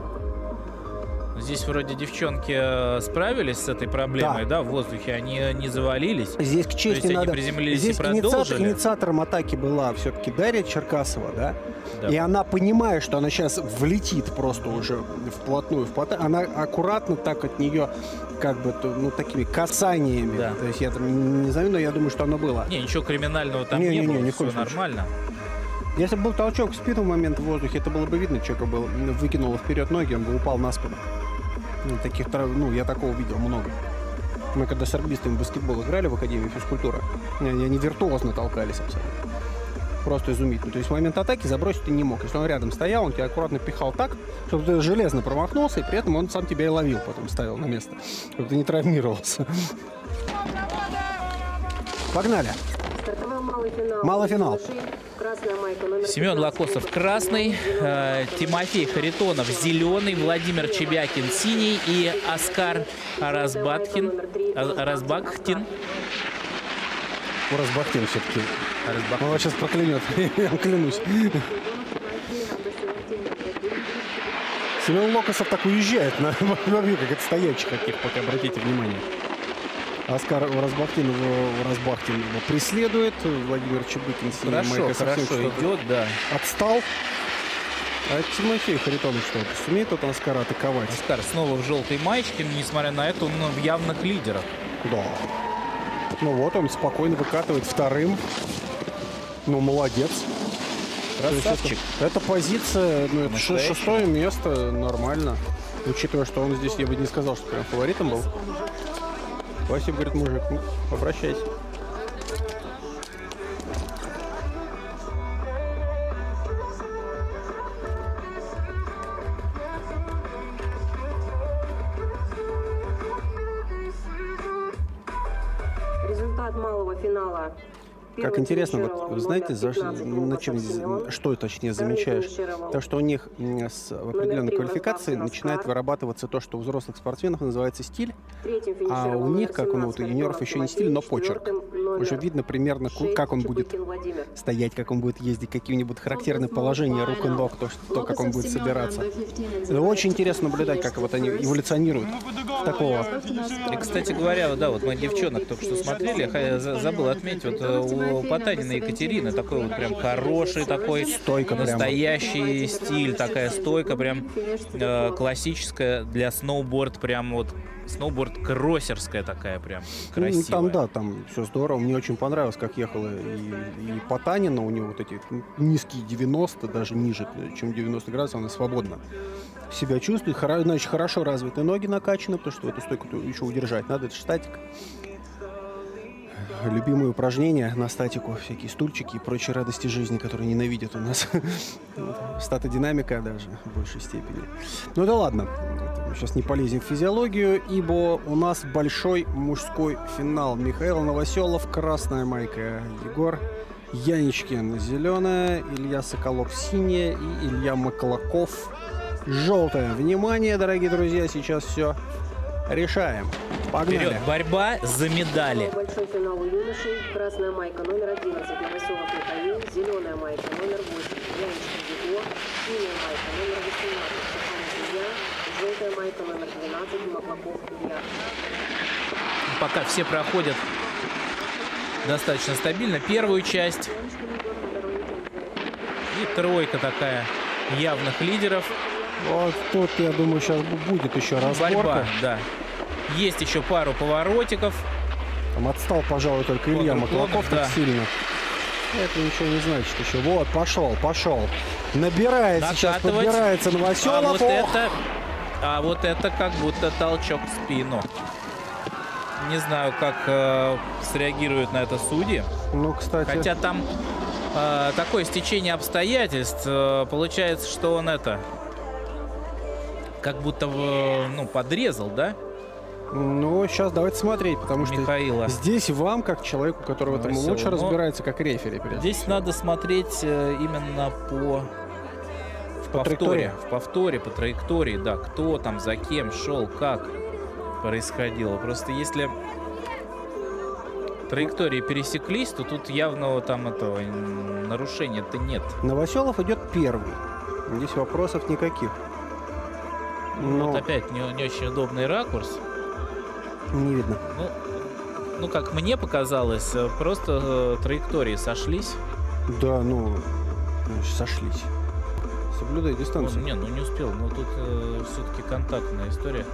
Здесь вроде девчонки справились с этой проблемой, да, в воздухе. Они не завалились. Здесь к То чести есть надо... они приземлились Здесь и продолжили. инициатором атаки была все-таки Дарья Черкасова, да? Да. И она, понимая, что она сейчас влетит просто уже вплотную в Потанин, она аккуратно так от нее как бы, ну, такими касаниями. Да. То есть я там не знаю, но я думаю, что оно было. Не, ничего криминального там Не, не было, ни в все коем случае. нормально. Если бы был толчок в спину в момент в воздухе, это было бы видно, человека был, выкинуло вперед ноги, он бы упал на спину. Я такого видел много. Мы когда с регбистами в баскетбол играли в Академии физкультуры, они виртуозно толкались абсолютно. Просто изумительно. То есть в момент атаки забросить ты не мог. Если он рядом стоял, он тебя аккуратно пихал так, чтобы ты железно промахнулся, и при этом он сам тебя и ловил, потом ставил на место, чтобы ты не травмировался. Погнали. Малый финал. Семен Лакосов красный, Тимофей Харитонов зеленый, Владимир Чебякин синий и Оскар Разбахтин. Разбахтин все-таки. Разбахтин. Он вас сейчас проклянет, я клянусь. Семен Локосов так уезжает на как отстоящих каких, пока обратите внимание. Оскар Разбахтин его преследует. Владимир Чебыкин Хорошо идет, да. Отстал. А Тимофей Харитонов что? Сумеет этот Оскара атаковать? Оскар снова в желтой маечке, но несмотря на это, он в явных лидерах. Да. Ну вот, он спокойно выкатывает вторым. Ну, молодец. Красавчик. Это позиция, ну, это шестое место, нормально. Учитывая, что он здесь, я бы не сказал, что прям фаворитом был. Спасибо, говорит мужик. Ну, обращайся. Результат малого финала. Как интересно, вот вы знаете, что точнее замечаешь? То, что у них с определенной квалификацией начинает вырабатываться то, что у взрослых спортсменов называется стиль, а у них, как у юниоров, еще не стиль, но почерк. Уже видно примерно, как он будет стоять, как он будет ездить, какие-нибудь характерные положения рук и ног, то, как он будет собираться. Очень интересно наблюдать, как вот они эволюционируют такого. И, кстати говоря, да, вот мы девчонок только что смотрели, я забыл отметить, вот у Потанина Екатерины такой вот прям хороший, такой стойка, настоящий стиль, такая стойка, прям классическая для сноуборд, прям вот сноуборд-кроссерская такая прям красивая. Там все здорово. Мне очень понравилось, как ехала и Потанина, у него вот эти низкие 90, даже ниже, чем 90 градусов, она свободно себя чувствует. Значит, хорошо развиты ноги накачаны, потому что эту стойку еще удержать надо, это же статика. Любимые упражнения на статику, всякие стульчики и прочие радости жизни, которые ненавидят у нас. Статодинамика даже в большей степени. Ну да ладно, мы сейчас не полезем в физиологию, ибо у нас большой мужской финал. Михаил Новоселов, красная майка, Егор Яничкин, зеленая, Илья Соколов, синяя и Илья Маклаков, желтая. Внимание, дорогие друзья, сейчас все решаем. Погнали. Вперед, борьба за медали. Большой финал у юношей. Красная майка номер 11 Новоселов Михаил, зеленая майка номер 8 Яничкин Егор, синяя майка номер 18 Саханов Илья, желтая майка номер 12 Маклаков Илья. Пока все проходят достаточно стабильно первую часть. И тройка такая явных лидеров. Вот тут, я думаю, сейчас будет еще разборка. Борьба, да. Есть еще пару поворотиков. Там отстал, пожалуй, только Илья Маклаков так да. сильно. Это ничего не значит еще. Вот, пошел. Набирает сейчас, подбирается Новоселов. А вот это как будто толчок в спину. Не знаю, как среагируют на это судьи. Ну, кстати. Хотя там такое стечение обстоятельств. Получается, что он как будто подрезал, да? Ну, сейчас давайте смотреть, потому что Михаила. Здесь вам, как человеку, который в этом лучше разбирается, как рефери. Здесь надо смотреть именно по повторе, по траектории, да, кто там, за кем шел, как происходило. Просто если траектории пересеклись, то тут явного там этого нарушения-то нет. Новоселов идет первый. Здесь вопросов никаких. Но Вот опять не очень удобный ракурс. не видно. Ну, как мне показалось, просто траектории сошлись. Да, ну, сошлись. Соблюдай дистанцию. Не успел. Но тут все-таки контактная история.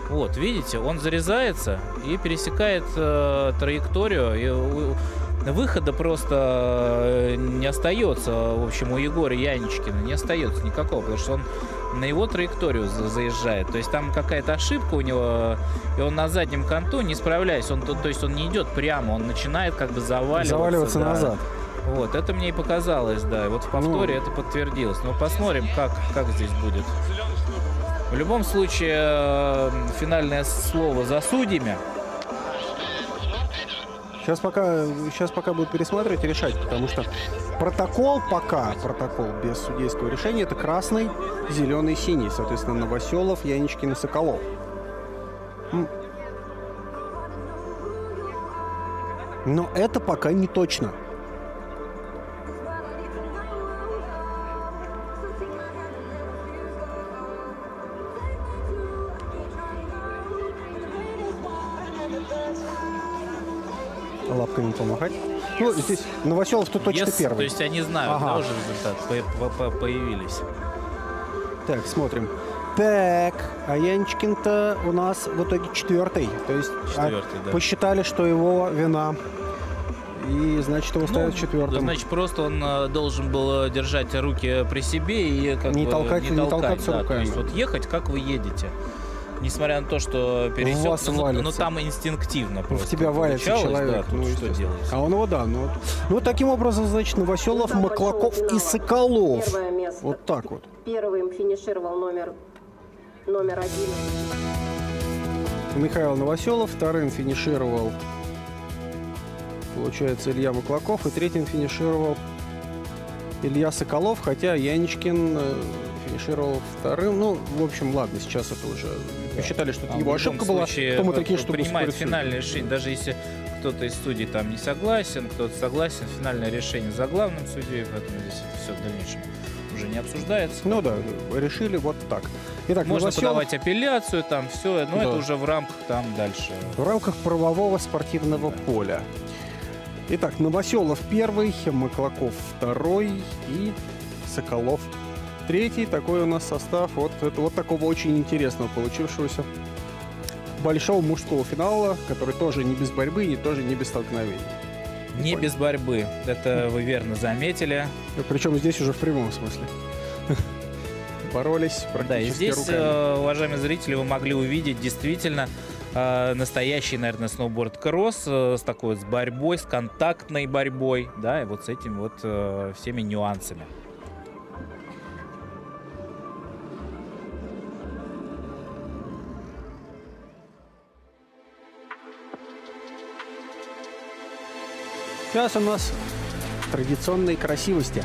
Вот, видите, он зарезается и пересекает траекторию. И выхода просто не остается. В общем, у Егора Яничкина не остается никакого, потому что он на его траекторию заезжает. То есть там какая-то ошибка у него, и он на заднем конту, не справляясь, то есть он не идет прямо, он начинает как бы заваливаться да. назад. Вот, это мне и показалось, да. И вот в повторе это подтвердилось. Но посмотрим, как здесь будет. В любом случае, финальное слово за судьями. Сейчас пока будут пересматривать и решать, потому что протокол без судейского решения, это красный, зеленый, синий. Соответственно, Новоселов, Яничкин и Соколов. Но это пока не точно. Лапками помахать. Ну, здесь Новоселов-то точно первый. То есть они знают, да, уже результат появились. Так, смотрим. Так, а Яничкин-то у нас в итоге четвертый. То есть да. Посчитали, что его вина. И, значит, его ставят четвертым. Значит, просто он должен был держать руки при себе и как не бы толкаться да, руками. То есть вот ехать, как вы едете. Несмотря на то, что пересек, но там инстинктивно просто. В тебя валится человек. Да, что делать? А он его, да. Ну, таким образом, значит, Новоселов, Маклаков и Соколов. Вот так вот. Первым финишировал номер 11. Михаил Новоселов, вторым финишировал, получается, Илья Маклаков, и третьим финишировал Илья Соколов, хотя Яничкин финишировал вторым. Ну, в общем, ладно, сейчас это уже посчитали, что это его ошибка была. Кто мы такие, чтобы принимает финальное решение, даже если кто-то из судей там не согласен, кто-то согласен, финальное решение за главным судьей, поэтому здесь это все в дальнейшем уже не обсуждается. Ну да, решили вот так. Итак, можно Новоселов... подавать апелляцию, там все, но это уже в рамках там дальше. В рамках правового спортивного поля. Итак, Новоселов первый, Маклаков второй и Соколов третий. Такой у нас состав вот такого очень интересного получившегося большого мужского финала, который тоже не без борьбы и тоже не без столкновений. Не без борьбы. Это вы верно заметили. Причем здесь уже в прямом смысле. Боролись практически да, и здесь, руками. Уважаемые зрители, вы могли увидеть действительно настоящий, наверное, сноуборд-кросс с такой с борьбой, с контактной борьбой, да, и вот с этими вот всеми нюансами. Сейчас у нас традиционные красивости.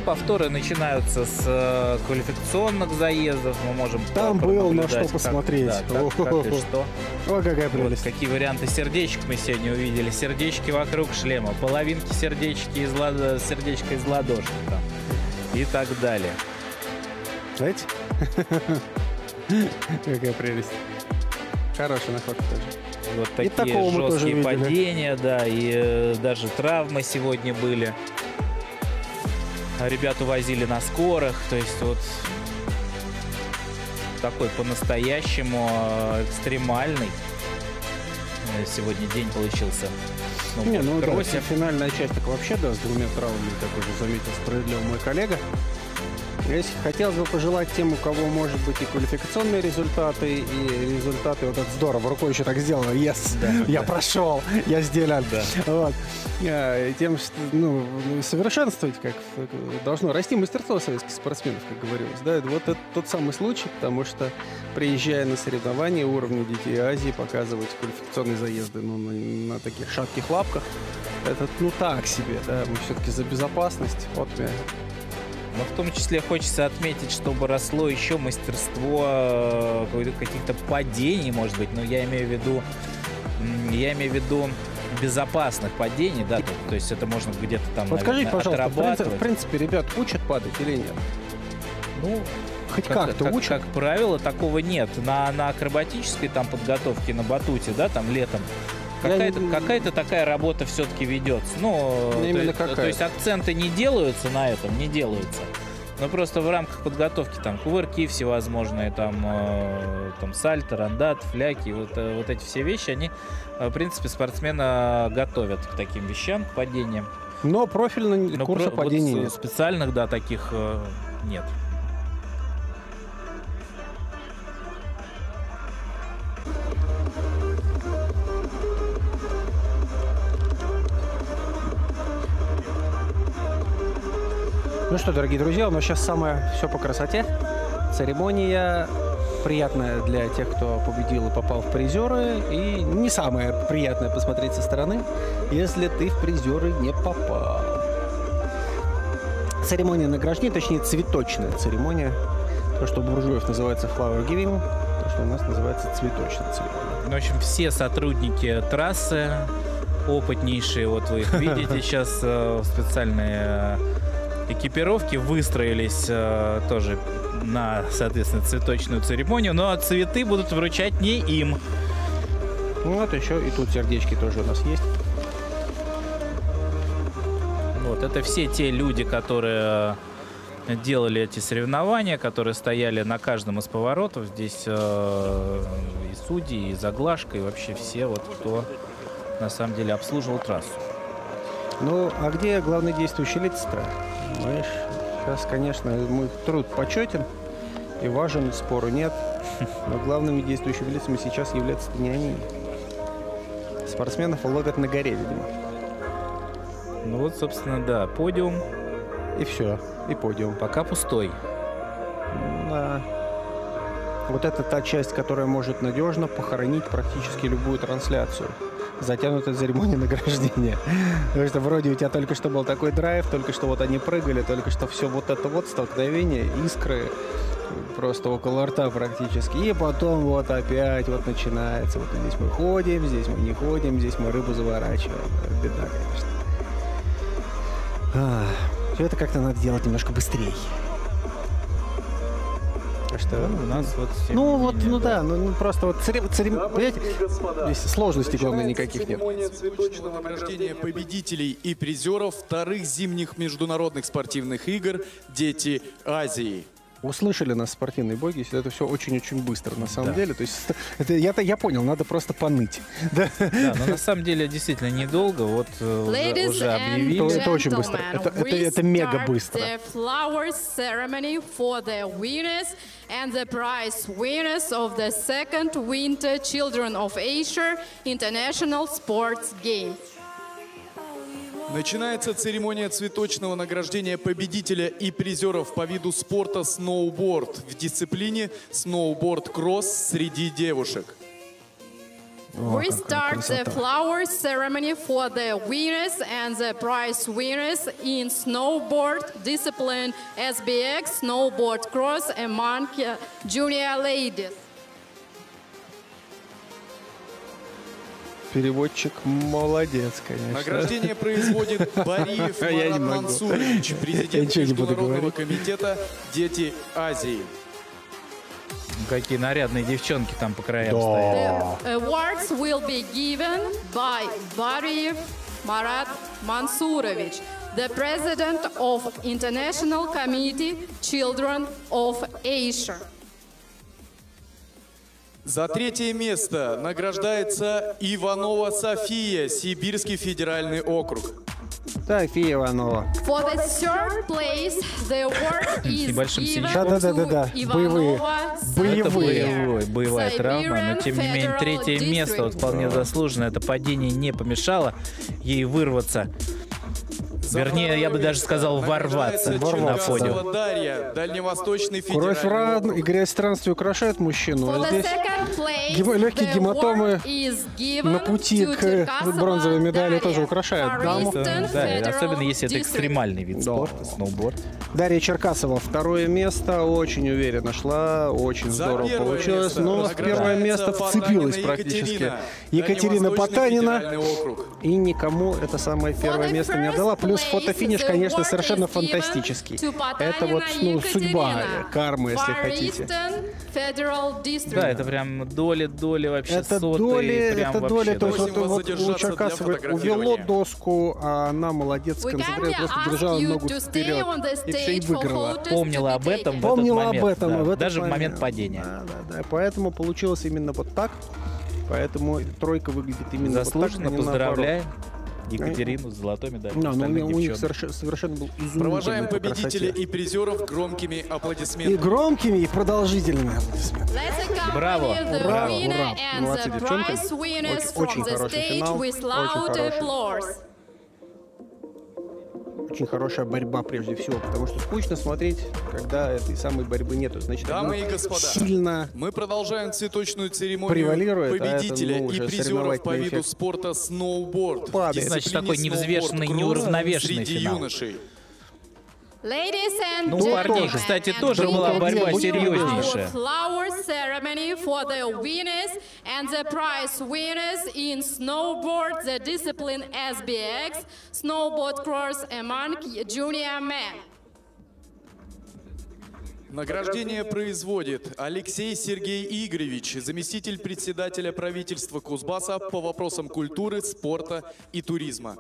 Повторы начинаются с квалификационных заездов. Мы можем там было на что посмотреть. Как и что. О, какая прелесть. Вот какие варианты сердечек мы сегодня увидели. Сердечки вокруг шлема, половинки сердечки сердечко из ладошки там, и так далее. Знаете? Какая прелесть. Хорошая находка тоже. Вот такие жесткие падения, да, и даже травмы сегодня были. Ребят увозили на скорых, то есть вот такой по-настоящему экстремальный сегодня день получился. Не, ну да, финальная часть так вообще, да, с двумя травмами, как уже заметил справедливо мой коллега. Если хотелось бы пожелать тем, у кого, может быть, и квалификационные результаты, и результаты, вот это здорово, рукой еще так сделано, yes, да, я прошел, я сделал, да. Вот. Тем, что, совершенствовать, как должно расти мастерство советских спортсменов, как говорилось, да, вот это тот самый случай, потому что, приезжая на соревнования уровня детей Азии, показывать квалификационные заезды, на таких шатких лапках, это, так себе, да, мы все-таки за безопасность, вот мне. Но в том числе хочется отметить, чтобы росло еще мастерство каких-то падений, может быть. Но я имею в виду безопасных падений, да, то есть это можно где-то там, Вот скажите, пожалуйста, отрабатывать. в принципе, ребят учат падать или нет? Ну, Хоть как-то учат? Как правило, такого нет. На акробатической там подготовке на батуте, да, там летом, какая-то такая работа все-таки ведется. Ну, Именно то есть акценты не делаются на этом, не делаются. Но просто в рамках подготовки там кувырки всевозможные, там сальто, рандат, фляки, вот эти все вещи, они, в принципе, спортсмена готовят к таким вещам, к падениям. Но профильно курса падений вот нет. специальных, да, таких нет. Ну что, дорогие друзья, у нас сейчас самое все по красоте. Церемония приятная для тех, кто победил и попал в призеры. И не самое приятное посмотреть со стороны, если ты в призеры не попал. Церемония награждения, точнее цветочная церемония. То, что у буржуев называется flower giving, то, что у нас называется цветочная церемония. В общем, все сотрудники трассы, опытнейшие, вот вы их видите сейчас в специальные экипировки, выстроились тоже на, соответственно, цветочную церемонию, но цветы будут вручать не им. Вот еще и тут сердечки тоже у нас есть. Вот, это все те люди, которые делали эти соревнования, которые стояли на каждом из поворотов. Здесь и судьи, и заглажка, и вообще все, вот, кто на самом деле обслуживал трассу. Ну, а где главные действующие лица-то? Знаешь, сейчас, конечно, мой труд почетен и важен, спору нет. Но главными действующими лицами сейчас являются не они. Спортсменов ловят на горе, видимо. Ну вот, собственно, да, подиум. И все, и подиум. Пока пустой. Да. Вот это та часть, которая может надежно похоронить практически любую трансляцию. Затянутая церемония награждения. Потому что вроде у тебя только что был такой драйв, только что вот они прыгали, только что все вот это вот столкновение, искры просто около рта практически. И потом вот опять вот начинается. Вот здесь мы ходим, здесь мы не ходим, здесь мы рыбу заворачиваем. Беда, конечно. Все это как-то надо делать немножко быстрее. Что, у нас вот просто вот понимаете, здесь сложностей, главное, никаких нет. Цветочного награждения победителей и призеров вторых зимних международных спортивных игр «Дети Азии». Услышали нас спортивные боги, это все очень-очень быстро, на самом деле. То есть это, я понял, надо просто поныть. Да, но на самом деле действительно недолго, вот уже объявили. Это очень быстро, это мега быстро. And the prize winners of the second Winter Children of Asia International Sports Games. Начинается церемония цветочного награждения победителя и призеров по виду спорта сноуборд в дисциплине сноуборд-кросс среди девушек. We start the flower ceremony for the winners and the prize winners in snowboard discipline SBX snowboard cross among junior ladies. Переводчик молодец, конечно. Награждение производит Бариев Марат Мансурович, президент Международного комитета «Дети Азии». Какие нарядные девчонки там по краям стоят. The awards will be given by Bariev Marat Mansurovich, the president of International Committee Children of Asia. За третье место награждается Иванова София, Сибирский федеральный округ. София Иванова. For the third place, the award is given Да. Боевая травма, но тем не менее третье место вот вполне заслуженно. Это падение не помешало ей вырваться Вернее, я бы даже сказал, ворваться на подиум. Дарья, Дальневосточный Кровь федеральный ран округ. и грязь странствий украшают мужчину. For А the здесь second place, легкие the гематомы award is given на пути to к Черкасова бронзовой медали тоже Дарья, украшают Far даму. Eastern Да, Federal особенно если это District. экстремальный вид Да. спорта, сноуборд. Дарья Черкасова, второе место, очень уверенно шла, очень За здорово первое получилось, место но в награждается первое место вцепилась Потанина практически Екатерина, Екатерина Потанина, Дальневосточный федеральный округ. и никому это самое первое место не отдала. Плюс фотофиниш, конечно, совершенно фантастический. Это вот судьба, карма, если хотите. Да, это прям доли вообще Это сотые, прям это вообще, доли, то да. есть Просим вас вот у задержаться для Черкасовой увело фотографирования. доску, а она молодец, We концентрировалась, kindly просто ask держала you ногу to stay вперед on the и все, и stage for выиграла. photos Помнила to об be этом taken. в Помнила этот об момент, этом, да, в этот даже в момент падения. Да, поэтому получилось именно вот так. Поэтому тройка выглядит именно Заслуженно вот так, а не поздравляем Екатерину с золотой медалью. наоборот. Да, но остальных у них девчонок. совершенно был изумительный Провожаем по победителей красоте. и призеров громкими И аплодисментами. громкими, и продолжительными аплодисментами. Let's accompany Браво, the ура, winner ура. and Молодцы, the девчонки. prize winners Очень from the хороший stage финал, with очень loud хороший. applause. Очень хорошая борьба прежде всего, потому что скучно смотреть, когда этой самой борьбы нету. Значит, Дамы одно и господа, сильно мы продолжаем цветочную церемонию превалирует, а это, победителя ну, и уже призеров соревновательный по виду эффект. спорта сноуборд. Падает. В Значит, дисциплине такой невзвешенный, сноуборд-кросс неуравновешенный среди финал. юношей. Ladies and Ну, у парней, gentlemen, кстати, and тоже we была борьба continue серьезнейшая. our flower ceremony for the winners and the prize winners in snowboard, the discipline SBX, snowboard cross among junior men. Награждение производит Алексей Сергей Игоревич, заместитель председателя правительства Кузбасса по вопросам культуры, спорта и туризма.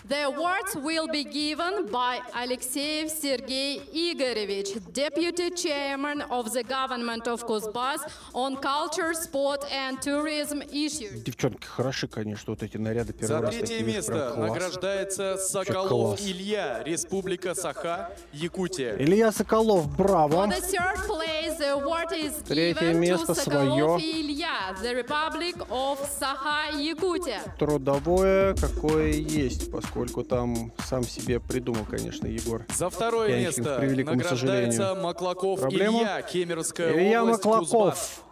The awards will be given by Alexeyev Sergei Igorovich, Deputy Chairman of the Government of Kuzbas on culture, sport and tourism issues. Девчонки хороши, конечно, вот эти наряды первый За раз третье такие, место прям класс. награждается Соколов класс. Илья, Республика Саха, Якутия. Илья Соколов, For браво. the third place, the award is Третье given to место Sokolov свое. Ilya, the Republic of Sakha, Yakutia. Трудовое какое есть, поскольку там сам себе придумал, конечно, Егор. За второе Пьяничкин, место к превеликому награждается сожалению. Маклаков Проблема? Илья, Кемеровская Илья область, Кузбасс. Маклаков.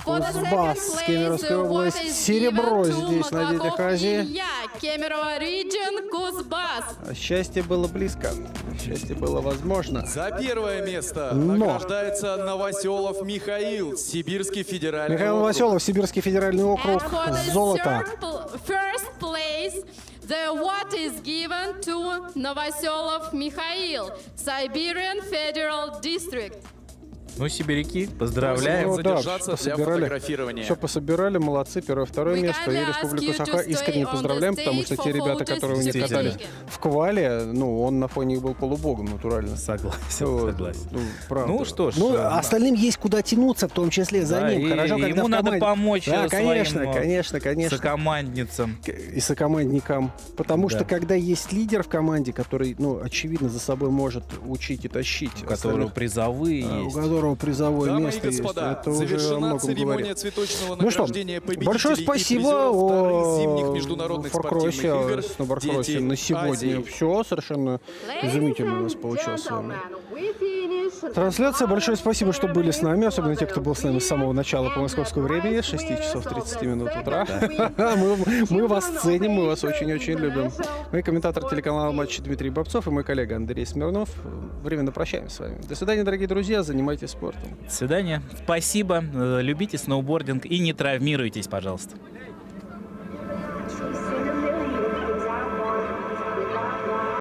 For the second Кузбасс, place, Кемеровская the award область. is Серебро given to здесь на Детях Maklakov Азии. Ilya, Kemerovo region, Kuzbas. А счастье было близко. Счастье было возможно. За первое место Но. награждается Новоселов Михаил, Сибирский федеральный Михаил округ. Новоселов, Сибирский федеральный округ. And for the Золото. first place, the award is given to Novoselov Mikhail, Siberian Federal District. Ну, сибиряки, поздравляем. Просим задержаться для фотографирования. Все пособирали, молодцы, первое, второе We место. И kindly Республику ask you Саха to искренне stay on поздравляем, the потому что stage те for ребята, photos которые у них to be катались taken. в квале, ну, он на фоне их был полубогом, натурально. Согласен, Вот. согласен. Ну, правда. Ну что ж, Ну, да. остальным есть куда тянуться, в том числе за Да, ним. и Хорошо, когда ему в надо команде. помочь Да, конечно, своим конечно. сокомандницам. И сокомандникам. Потому Да. что когда есть лидер в команде, который, ну, очевидно, за собой может учить и тащить. У которого призовые у есть. которого призовое Дамы и место господа, есть. Это уже о завершена многом церемония говорит. цветочного Ну что, награждения победителей большое и спасибо призеров вторых зимних о международных спортивных игр форкроссе, сноубордкроссе «Дети на сегодня. Азии». Все совершенно изумительно у нас получилось с вами. Трансляция. Большое спасибо, что были с нами, особенно те, кто был с нами с самого начала по московскому времени, с 6 часов 30 минут утра. Мы вас ценим, мы вас очень-очень любим. Мой комментатор телеканала «Матч» Дмитрий Бобцов и мой коллега Андрей Смирнов. Временно прощаемся с вами. До свидания, дорогие друзья, занимайтесь спортом. До свидания. Спасибо. Любите сноубординг и не травмируйтесь, пожалуйста.